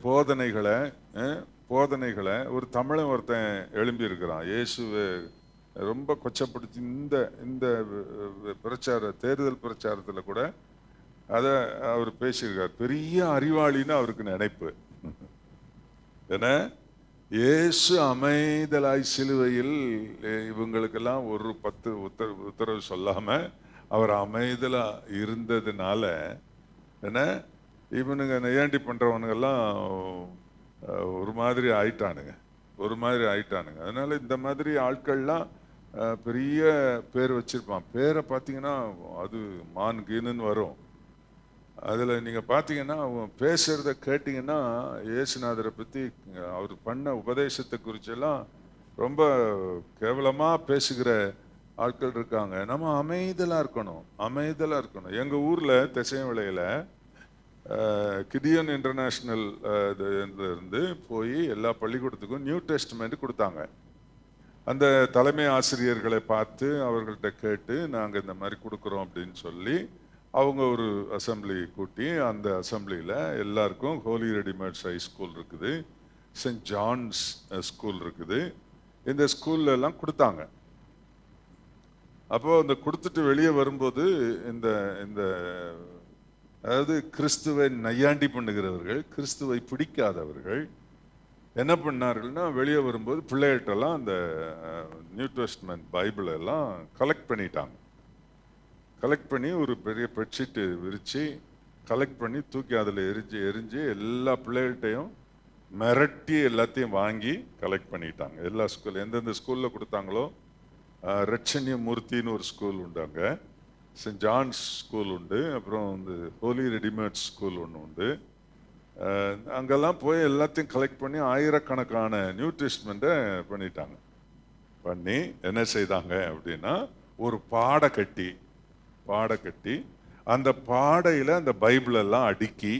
போதனைகளை ஒரு தமிழன் ஒருத்தன் எழும்பி இருக்கிறான். இயேசுவை ரொம்ப கொச்சப்படுத்தி இந்த தேர்தல் பிரச்சாரத்தில் கூட அதை அவர் பேசியிருக்கார். பெரிய அறிவாளின்னு அவருக்கு நினைப்பு. என்ன, இயேசு அமைதலாய் சிலுவையில் இவங்களுக்கெல்லாம் ஒரு 10 உத்தரவு சொல்லாம அவர் அமைதலா இருந்ததுனால என்ன, இவனுங்க நையாண்டி பண்றவனுங்கெல்லாம் ஒரு மாதிரி ஆயிட்டானுங்க. அதனால இந்த மாதிரி ஆட்கள்லாம் பெரிய பேர் வச்சிருப்பான். பேரை பார்த்தீங்கன்னா அது மான் கீனுன்னு வரும். அதுல நீங்க பாத்தீங்கன்னா அவன் பேசுறத கேட்டீங்கன்னா இயேசுநாதரை பத்தி அவர் பண்ண உபதேசத்தை குறிச்செல்லாம் ரொம்ப கேவலமா பேசுகிற ஆட்கள் இருக்காங்க. நம்ம அமைதலா இருக்கணும். எங்க ஊர்ல திசையவிளையில கிடியன் இன்டர்நேஷனல் இருந்து போய் எல்லா பள்ளிக்கூடத்துக்கும் நியூ டெஸ்ட்மெண்ட் கொடுத்தாங்க. அந்த தலைமை ஆசிரியர்களை பார்த்து அவர்கள்ட்ட கேட்டு நாங்க இந்த மாதிரி கொடுக்குறோம் அப்படின்னு சொல்லி அவங்க ஒரு அசம்பிளி கூட்டி, அந்த அசம்பிளியில் எல்லாருக்கும் ஹோலி ரெடிமேட்ஸ் ஹை ஸ்கூல் இருக்குது, சென்ட் ஜான்ஸ் ஸ்கூல் இருக்குது, இந்த ஸ்கூல்ல எல்லாம் கொடுத்தாங்க. அப்போ அந்த கொடுத்துட்டு வெளியே வரும்போது இந்த இந்த அதாவது கிறிஸ்துவை நையாண்டி பண்ணுகிறவர்கள், கிறிஸ்துவை பிடிக்காதவர்கள் என்ன பண்ணார்கள்னா, வெளியே வரும்போது பிள்ளைகிட்டெல்லாம் அந்த நியூ டெஸ்ட்மெண்ட் பைபிள் எல்லாம் கலெக்ட் பண்ணி ஒரு பெரிய பெட்ஷீட்டு விரித்து கலெக்ட் பண்ணி தூக்கி அதில் எரிஞ்சு எல்லா பிள்ளைகள்கிட்டையும் மிரட்டி எல்லாத்தையும் வாங்கி கலெக்ட் பண்ணிட்டாங்க. எல்லா ஸ்கூல் எந்தெந்த ஸ்கூலில் கொடுத்தாங்களோ, ரட்சண்ய மூர்த்தின்னு ஒரு ஸ்கூல் உண்டு, அங்கே சென்ட் ஜான்ஸ் ஸ்கூல் உண்டு, அப்புறம் வந்து ஹோலி ரெடிமேட் ஸ்கூல் ஒன்று உண்டு. அங்கெல்லாம் போய் எல்லாத்தையும் கலெக்ட் பண்ணி ஆயிரக்கணக்கான நியூ டெஸ்ட்மெண்ட்டை பண்ணிட்டாங்க. பண்ணி என்ன செய்தாங்க அப்படின்னா, ஒரு பாடை கட்டி அந்த பாடையில அந்த பைபிள் எல்லாம் அடுக்கி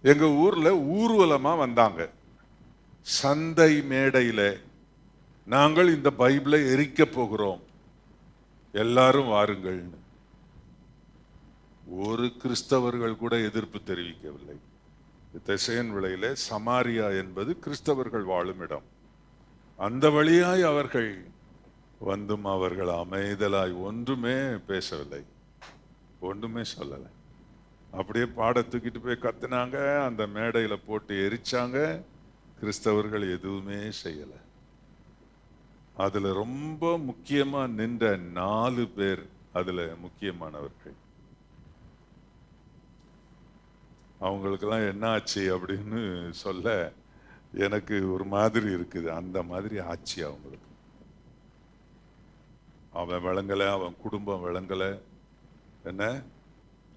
எங்க ஊர்ல ஊர்வலமா வந்தாங்க. சந்தை மேடையில நாங்கள் இந்த பைபிளை எரிக்க போகிறோம், எல்லாரும் வாருங்கள். ஒரு கிறிஸ்தவர்கள் கூட எதிர்ப்பு தெரிவிக்கவில்லை. திசையன் விளையில சமாரியா என்பது கிறிஸ்தவர்கள் வாழும் இடம். அந்த வழியாய் அவர்கள் வந்தும் அவர்கள் அமைதலாய் ஒன்றுமே பேசவில்லை, ஒன்றுமே சொல்லலை. அப்படியே பாட தூக்கிட்டு போய் கத்துனாங்க, அந்த மேடையில போட்டு எரிச்சாங்க. கிறிஸ்தவர்கள் எதுவுமே செய்யலை. அதுல ரொம்ப முக்கியமா நின்ற 4 பேர் அதுல முக்கியமானவர்கள். அவங்களுக்கெல்லாம் என்ன ஆச்சு அப்படின்னு சொல்ல எனக்கு ஒரு மாதிரி இருக்குது. அந்த மாதிரி ஆச்சு அவங்களுக்கு. அவன் விளங்கலை, அவன் குடும்பம் விளங்கலை. என்ன,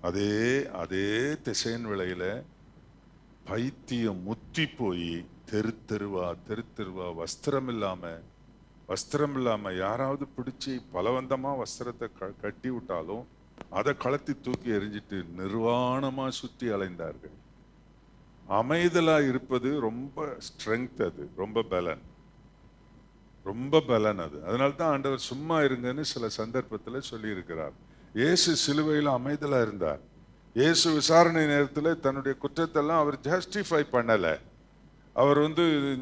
அதே திசையன் விளையில பைத்தியம் முத்தி போய் தெரு தெருவா வஸ்திரம் இல்லாம யாராவது பிடிச்சி பலவந்தமா வஸ்திரத்தை கட்டி விட்டாலும் அதை கலத்தி தூக்கி எறிஞ்சிட்டு நிர்வாணமா சுற்றி அலைந்தார்கள். அமைதலா இருப்பது ரொம்ப ஸ்ட்ரெங்க், அது ரொம்ப பலன், ரொம்ப பலன் அது. அதனால தான் ஆண்டவர் சும்மா இருங்கன்னு சில சந்தர்ப்பத்தில் சொல்லி இருக்கிறார். இயேசு சிலுவையில் அமைதலா இருந்தார். இயேசு விசாரணை நேரத்தில் தன்னுடைய குற்றத்தெல்லாம் அவர் ஜஸ்டிஃபை பண்ணலை, அவர்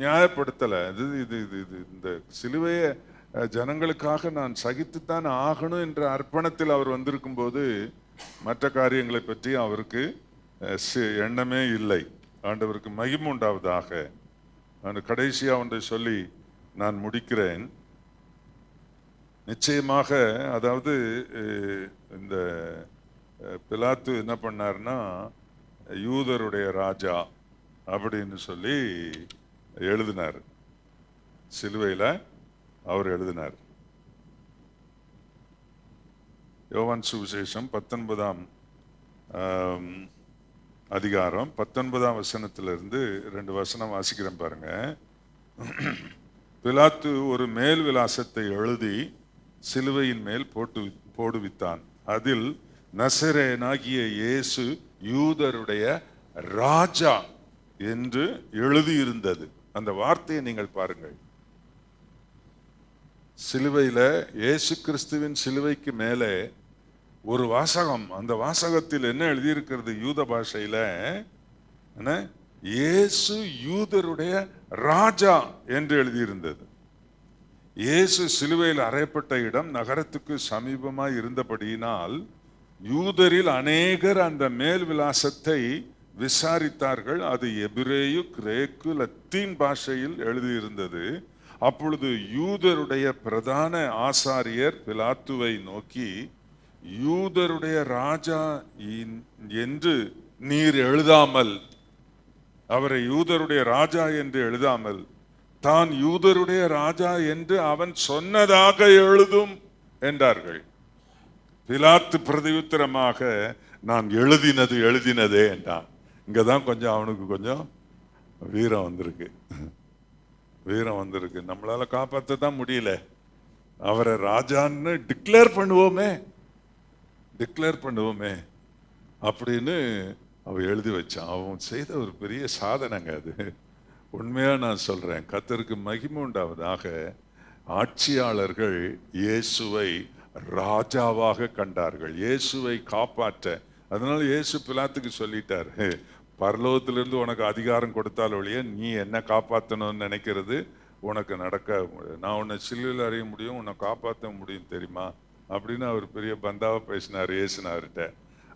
நியாயப்படுத்தலை. இது இது இது இது இந்த சிலுவையை ஜனங்களுக்காக நான் சகித்துத்தான் ஆகணும் என்ற அர்ப்பணத்தில் அவர் வந்திருக்கும் போது மற்ற காரியங்களை பற்றி அவருக்கு எண்ணமே இல்லை. ஆண்டவருக்கு மகிமை உண்டாவதாக. நான் கடைசியாக ஒன்றை சொல்லி நான் முடிக்கிறேன். நிச்சயமாக, அதாவது இந்த பிலாத்து என்ன பண்ணார்னா, யூதருடைய ராஜா அப்படின்னு சொல்லி எழுதினார். சிலுவையில் அவர் எழுதினார். யோவான் சுவிசேஷம் 19ஆம் அதிகாரம் 19ஆம் வசனத்திலிருந்து 2 வசனம் வாசிக்கிறேன் பாருங்க. பிலாத்து ஒரு மேல் விலாசத்தை எழுதி சிலுவையின் மேல் போடுவித்தான். அதில் நசரேயனாகிய இயேசு யூதருடைய ராஜா என்று எழுதியிருந்தது. அந்த வார்த்தையை நீங்கள் பாருங்கள். சிலுவையில இயேசு கிறிஸ்துவின் சிலுவைக்கு மேலே ஒரு வாசகம், அந்த வாசகத்தில் என்ன எழுதியிருக்கிறது யூத பாஷையில? இயேசு யூதருடைய ராஜா என்று எழுதியிருந்தது. இயேசு சிலுவையில் அறையப்பட்ட இடம் நகரத்துக்கு சமீபமாய் இருந்தபடியினால் யூதரில் அநேகர் அந்த மேல் விலாசத்தை விசாரித்தார்கள். அது எபிரேயு, கிரேக்கு, லத்தீன் பாஷையில் எழுதியிருந்தது. அப்பொழுது யூதருடைய பிரதான ஆசாரியர் பிலாத்துவை நோக்கி, யூதருடைய ராஜா என்று நீர் எழுதாமல், அவரை யூதருடைய ராஜா என்று எழுதாமல், தான் யூதருடைய ராஜா என்று அவன் சொன்னதாக எழுதும் என்றார்கள். பிலாத்து பிரதியுத்தரமாக, நான் எழுதினதே என்றான். இங்கதான் அவனுக்கு கொஞ்சம் வீரம் வந்திருக்கு. நம்மளால காப்பாற்ற தான் முடியல. அவரை ராஜான்னு டிக்ளேர் பண்ணுவோமே அப்படின்னு அவன் எழுதி வச்சான். அவன் செய்த ஒரு பெரிய சாதனைங்க அது. உண்மையா நான் சொல்றேன், கர்த்தருக்கு மகிமை உண்டாவதாக. ஆட்சியாளர்கள் இயேசுவை ராஜாவாக கண்டார்கள், இயேசுவை காப்பாற்ற. அதனால இயேசு பிலாத்துக்கு சொல்லிட்டார், பரலோகத்திலிருந்து உனக்கு அதிகாரம் கொடுத்தால் ஒழிய நீ என்ன காப்பாற்றணும்னு நினைக்கிறது உனக்கு நடக்க, நான் உன்னை சிலுவையில் அறிய முடியும், உன்னை காப்பாற்ற முடியும் தெரியுமா அப்படின்னு அவர் பெரிய பந்தாவை பேசினார் இயேசுனார்கிட்ட.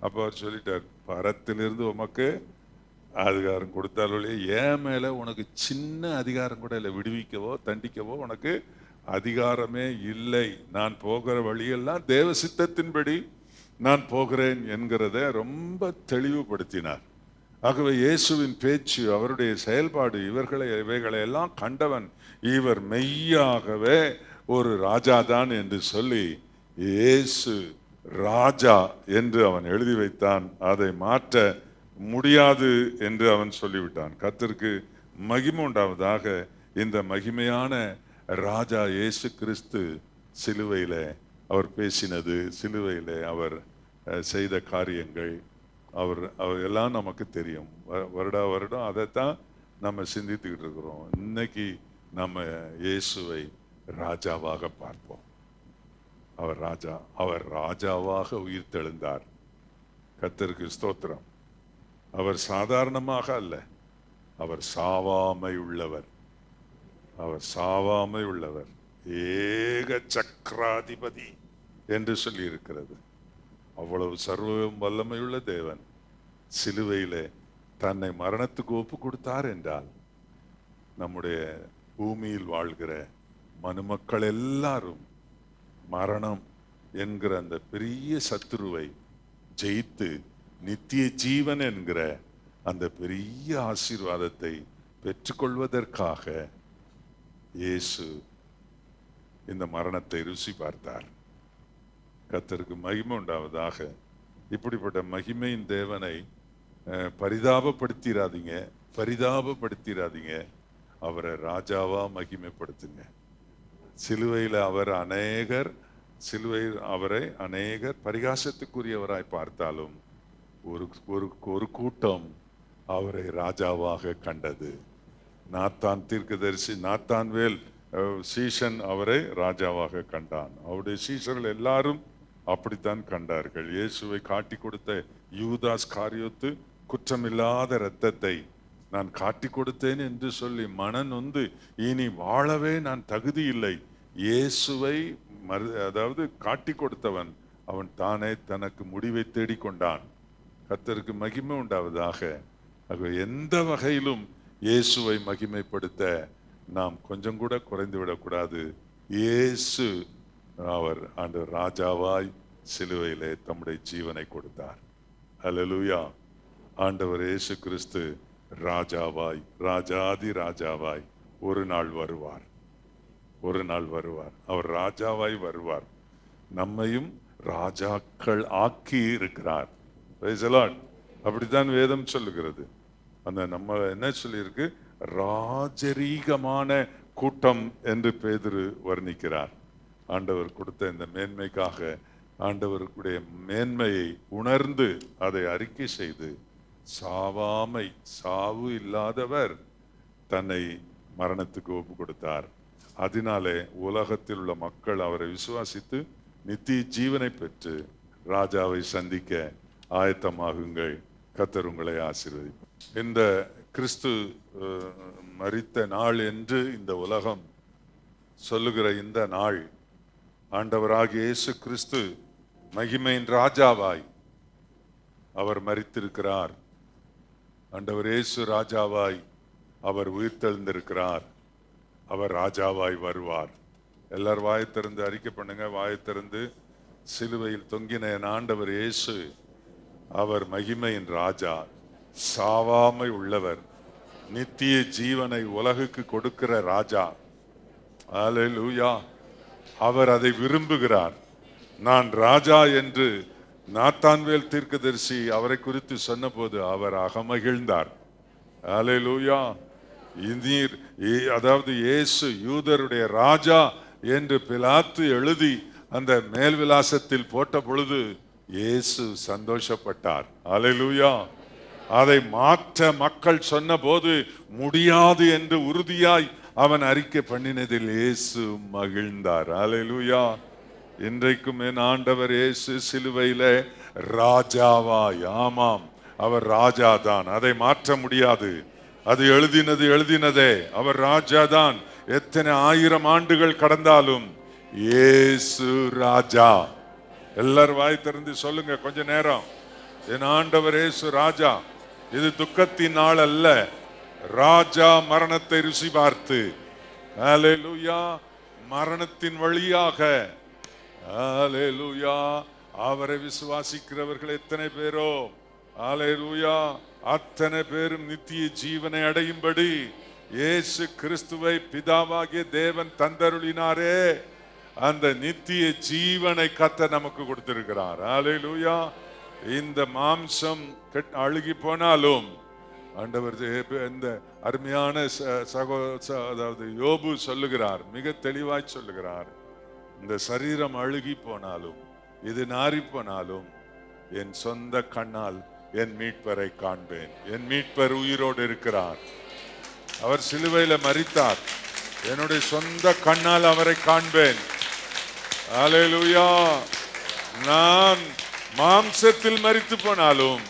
அப்போ அவர் சொல்லிட்டார், பரத்திலிருந்து உமக்கு அதிகாரம் கொடுத்தால் ஒழிய என் மேலே உனக்கு சின்ன அதிகாரம் கூட இல்லை, விடுவிக்கவோ தண்டிக்கவோ உனக்கு அதிகாரமே இல்லை. நான் போகிற வழியெல்லாம் தேவ சித்தத்தின்படி நான் போகிறேன் என்கிறத ரொம்ப தெளிவுபடுத்தினார். ஆகவே இயேசுவின் பேச்சு, அவருடைய செயல்பாடு, இவைகளை எல்லாம் கண்டவன் இவர் மெய்யாகவே ஒரு ராஜாதான் என்று சொல்லி இயேசு ராஜா என்று அவன் எழுதி வைத்தான். அதை மாற்ற முடியாது என்று அவன் சொல்லிவிட்டான். கர்த்தருக்கு மகிமை உண்டாவதாக. இந்த மகிமையான ராஜா இயேசு கிறிஸ்து சிலுவையில அவர் பேசினது, சிலுவையில அவர் செய்த காரியங்கள், அவர் எல்லாம் நமக்கு தெரியும். வருடம் அதைத்தான் நம்ம சிந்தித்துக்கிட்டு இருக்கிறோம். இன்னைக்கு நம்ம இயேசுவை ராஜாவாக பார்ப்போம். அவர் ராஜாவாக உயிர் தெழுந்தார். கர்த்தருக்கு ஸ்தோத்திரம். அவர் சாதாரணமாக அல்ல, அவர் சாவாமை உள்ளவர், ஏக சக்கராதிபதி என்று சொல்லி இருக்கிறது. அவ்வளவு சர்வம் வல்லமையுள்ள தேவன் சிலுவையிலே தன்னை மரணத்துக்கு ஒப்பு கொடுத்தார் என்றால், நம்முடைய பூமியில் வாழ்கிற மனுமக்கள் எல்லாரும் மரணம் என்கிற அந்த பெரிய சத்துருவை ஜெயித்து நித்திய ஜீவன் என்கிற அந்த பெரிய ஆசீர்வாதத்தை பெற்றுக்கொள்வதற்காக இயேசு இந்த மரணத்தை ருசி பார்த்தார். கர்த்தருக்கு மகிமை உண்டாவதாக. இப்படிப்பட்ட மகிமையின் தேவனை பரிதாபப்படுத்திராதீங்க. அவரை ராஜாவா மகிமைப்படுத்துங்க. சிலுவையில் அவரை அநேகர் பரிகாசத்துக்குரியவராய் பார்த்தாலும் ஒரு கூட்டம் அவரை ராஜாவாக கண்டது. நாத்தான் தீர்க்கதரிசி நாத்தான்வேல் சீஷன் அவரை ராஜாவாக கண்டான். அவருடைய சீஷர்கள் எல்லாரும் அப்படித்தான் கண்டார்கள். இயேசுவை காட்டி கொடுத்த யூதாஸ் காரியோத்து குற்றமில்லாத இரத்தத்தை நான் காட்டி கொடுத்தேன் என்று சொல்லி மனநொந்து இனி வாழவே நான் தகுதி இல்லை, இயேசுவை அதாவது காட்டி கொடுத்தவன் அவன் தானே தனக்கு முடிவை தேடிக்கொண்டான். கர்த்தருக்கு மகிமை உண்டாவதாக. எந்த வகையிலும் இயேசுவை மகிமைப்படுத்த நாம் கொஞ்சம் கூட குறைந்து விடக்கூடாது. இயேசு அவர் ஆண்டவர் ராஜாவாய் சிலுவையிலே தம்முடைய ஜீவனை கொடுத்தார். அல்லேலூயா. ஆண்டவர் இயேசு கிறிஸ்து ராஜாவாய், ராஜாதி ராஜாவாய் ஒரு நாள் வருவார். ஒரு நாள் வருவார். அவர் ராஜாவாய் வருவார். நம்மையும் ராஜாக்கள் ஆக்கி இருக்கிறார். அப்படித்தான் வேதம் சொல்லுகிறது. அந்த நம்ம என்ன சொல்லியிருக்கு, ராஜரீகமான கூட்டம் என்று பேதுரு வர்ணிக்கிறார். ஆண்டவர் கொடுத்த இந்த மேன்மைக்காக ஆண்டவருடைய மேன்மையை உணர்ந்து அதை அறிக்கை செய்து சாவாமை, சாவு இல்லாதவர் தன்னை மரணத்துக்கு ஒப்பு கொடுத்தார். அதனாலே உலகத்தில் உள்ள மக்கள் அவரை விசுவாசித்து நித்திய ஜீவனை பெற்று ராஜாவை சந்திக்க ஆயத்தமாகுங்கள். கர்த்தர் உங்களை ஆசீர்வதிப்பார். இந்த கிறிஸ்து மரித்த நாள் என்று இந்த உலகம் சொல்லுகிற இந்த நாள், ஆண்டவராகிய இயேசு கிறிஸ்து மகிமையின் ராஜாவாய் அவர் மரித்திருக்கிறார். ஆண்டவர் இயேசு ராஜாவாய் அவர் உயிர்த்தெழுந்திருக்கிறார். அவர் ராஜாவாய் வருவார். எல்லாரும் வாயை திறந்து அறிக்கை பண்ணுங்க. வாயை திறந்து, சிலுவையில் தொங்கின என் ஆண்டவர் இயேசு அவர் மகிமையின் ராஜா, சாவாமை உள்ளவர், நித்திய ஜீவனை உலகுக்கு கொடுக்கிற ராஜா. அல்லேலூயா. அவர் அதை விரும்புகிறார். நான் ராஜா என்று நாத்தான்வேல் தீர்க்கதரிசி அவரை குறித்து சொன்னபோது அவர் அகமகிழ்ந்தார். அல்லேலூயா. அதாவது இயேசு யூதருடைய ராஜா என்று பிலாத்து எழுதி அந்த மேல் விலாசத்தில் போட்ட பொழுது இயேசு சந்தோஷப்பட்டார். அல்லேலூயா. அதை மாற்ற மக்கள் சொன்ன போது முடியாது என்று உறுதியாய் அவன் அறிக்கை பண்ணினதில் இயேசு மகிழ்ந்தார். அல்லேலூயா. இன்றைக்கும் என் ஆண்டவர் இயேசு சிலுவையிலே ராஜாவாய், ஆமாம் அவர் ராஜாதான், அதை மாற்ற முடியாது. அது எழுதினதே, அவர் ராஜாதான். எத்தனை ஆயிரம் ஆண்டுகள் கடந்தாலும் இயேசு ராஜா. எல்லாரும் வாய் திறந்து சொல்லுங்க கொஞ்ச நேரம், என் ஆண்டவர் இயேசு ராஜா. இது துக்கத்தின் நாள் அல்ல. ராஜா மரணத்தை ருசி பார்த்து, அல்லேலூயா, மரணத்தின் வழியாக, அல்லேலூயா, அவரை விசுவாசிக்கிறவர்கள் எத்தனை பேரோ, அல்லேலூயா, அத்தனை பேரும் நித்திய ஜீவனை அடையும்படி இயேசு கிறிஸ்துவை பிதாவாகிய தேவன் தந்தருளினாரே, அந்த நித்திய ஜீவனை கர்த்தர் நமக்கு கொடுத்திருக்கிறார். அல்லேலூயா. இந்த மாம்சம் அழுகி போனாலும் ஆண்டவர் இந்த அருமையான அதாவது யோபு சொல்லுகிறார், மிக தெளிவாய் சொல்லுகிறார், இந்த சரீரம் அழுகி போனாலும் இது நாறி போனாலும் என் சொந்த கண்ணால் என் மீட்பரை காண்பேன். என் மீட்பர் உயிரோடு இருக்கிறார். அவர் சிலுவையில மரித்தார். என்னுடைய சொந்த கண்ணால் அவரை காண்பேன். அல்லேலூயா. நான் மாம்சத்தில் மரித்து போனாலும்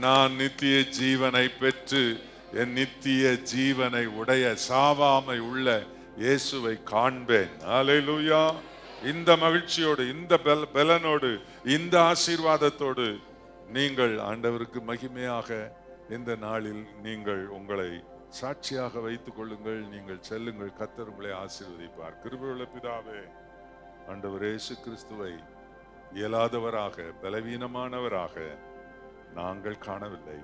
நான் நித்திய ஜீவனை பெற்று என் நித்திய ஜீவனை உடைய சாவாமை உள்ள இயேசுவை காண்பேன். அல்லேலூயா. இந்த மகிழ்ச்சியோடு, இந்த பலனோடு, இந்த ஆசீர்வாதத்தோடு நீங்கள் ஆண்டவருக்கு மகிமையாக இந்த நாளில் நீங்கள் உங்களை சாட்சியாக வைத்துக் கொள்ளுங்கள். நீங்கள் செல்லுங்கள். கர்த்தர் உங்களை ஆசீர்வதிப்பார். கிருபையுள்ள பிதாவே, ஆண்டவர் இயேசு கிறிஸ்துவை இயலாதவராக, பலவீனமானவராக நாங்கள் காணவில்லை.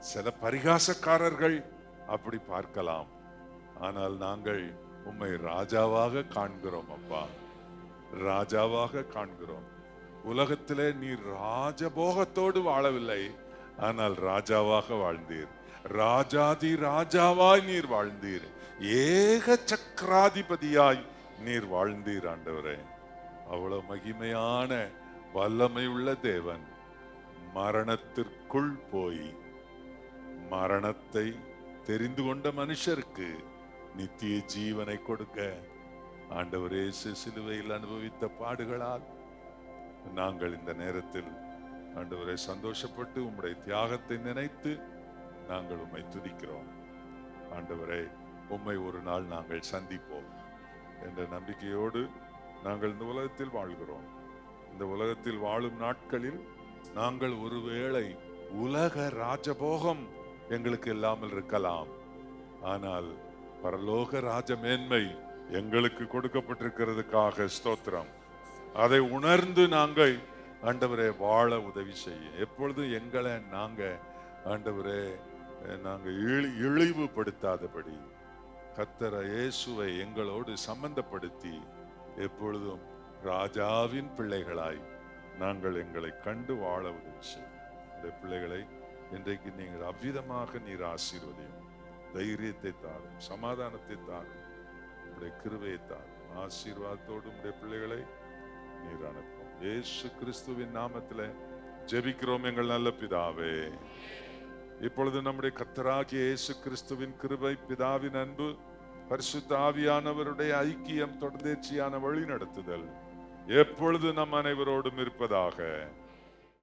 சில பரிகாசக்காரர்கள் அப்படி பார்க்கலாம். ஆனால் நாங்கள் உம்மை ராஜாவாக காண்கிறோம். அப்பா, ராஜாவாக காண்கிறோம். உலகத்திலே நீர் ராஜபோகத்தோடு வாழவில்லை, ஆனால் ராஜாவாக வாழ்ந்தீர். ராஜாதி ராஜாவாய் நீர் வாழ்ந்தீர். ஏக சக்கராதிபதியாய் நீர் வாழ்ந்தீர். ஆண்டவரே, அவ்வளவு மகிமையான வல்லமை உள்ள தேவன் மரணத்திற்குள் போய் மரணத்தை தெரிந்து கொண்ட மனுஷருக்கு நித்திய ஜீவனை கொடுக்க ஆண்டவர் இயேசு சிலுவையில் அனுபவித்த பாடுகளால் நாங்கள் இந்த நேரத்தில் ஆண்டவரை சந்தோஷப்பட்டு உம்முடைய தியாகத்தை நினைத்து நாங்கள் உம்மை துதிக்கிறோம். ஆண்டவரே, உம்மை ஒரு நாள் நாங்கள் சந்திப்போம் என்ற நம்பிக்கையோடு நாங்கள் இந்த உலகத்தில் வாழ்கிறோம். இந்த உலகத்தில் வாழும் நாட்களில் நாங்கள் ஒருவேளை உலக ராஜபோகம் எங்களுக்கு இல்லாமல் இருக்கலாம், ஆனால் பரலோக ராஜ மேன்மை எங்களுக்கு கொடுக்கப்பட்டிருக்கிறதுக்காக ஸ்தோத்திரம். அதை உணர்ந்து நாங்கள் ஆண்டவரே வாழ உதவி செய்ய. எப்பொழுது எங்களை நாங்க ஆண்டவரே நாங்க இழிவுபடுத்தாதபடி கர்த்தர் இயேசுவை எங்களோடு சம்பந்தப்படுத்தி எப்பொழுதும் ராஜாவின் பிள்ளைகளாய் நாங்கள் எங்களை கண்டு வாழ உதவி செய்யும். இந்த பிள்ளைகளை இன்றைக்கு நீங்கள் அவ்விதமாக நீர் ஆசீர்வதியும். தைரியத்தை தாரும், சமாதானத்தை தாரும், உங்களுடைய கிருபையை தாரும். ஆசீர்வாதத்தோடு உங்களுடைய பிள்ளைகளை நீர் அனுப்பும். இயேசு கிறிஸ்துவின் நாமத்திலே ஜெபிக்கிறோம் எங்கள் நல்ல பிதாவே. இப்பொழுது நம்முடைய கர்த்தராகிய இயேசு கிறிஸ்துவின் கிருபை, பிதாவின் அன்பு, பரிசுத்த ஆவியானவருடைய ஐக்கியம், தொடர்ந்தேர்ச்சியான வழி நடத்துதல் எப்பொழுது நம் அனைவரோடும் இருப்பதாக.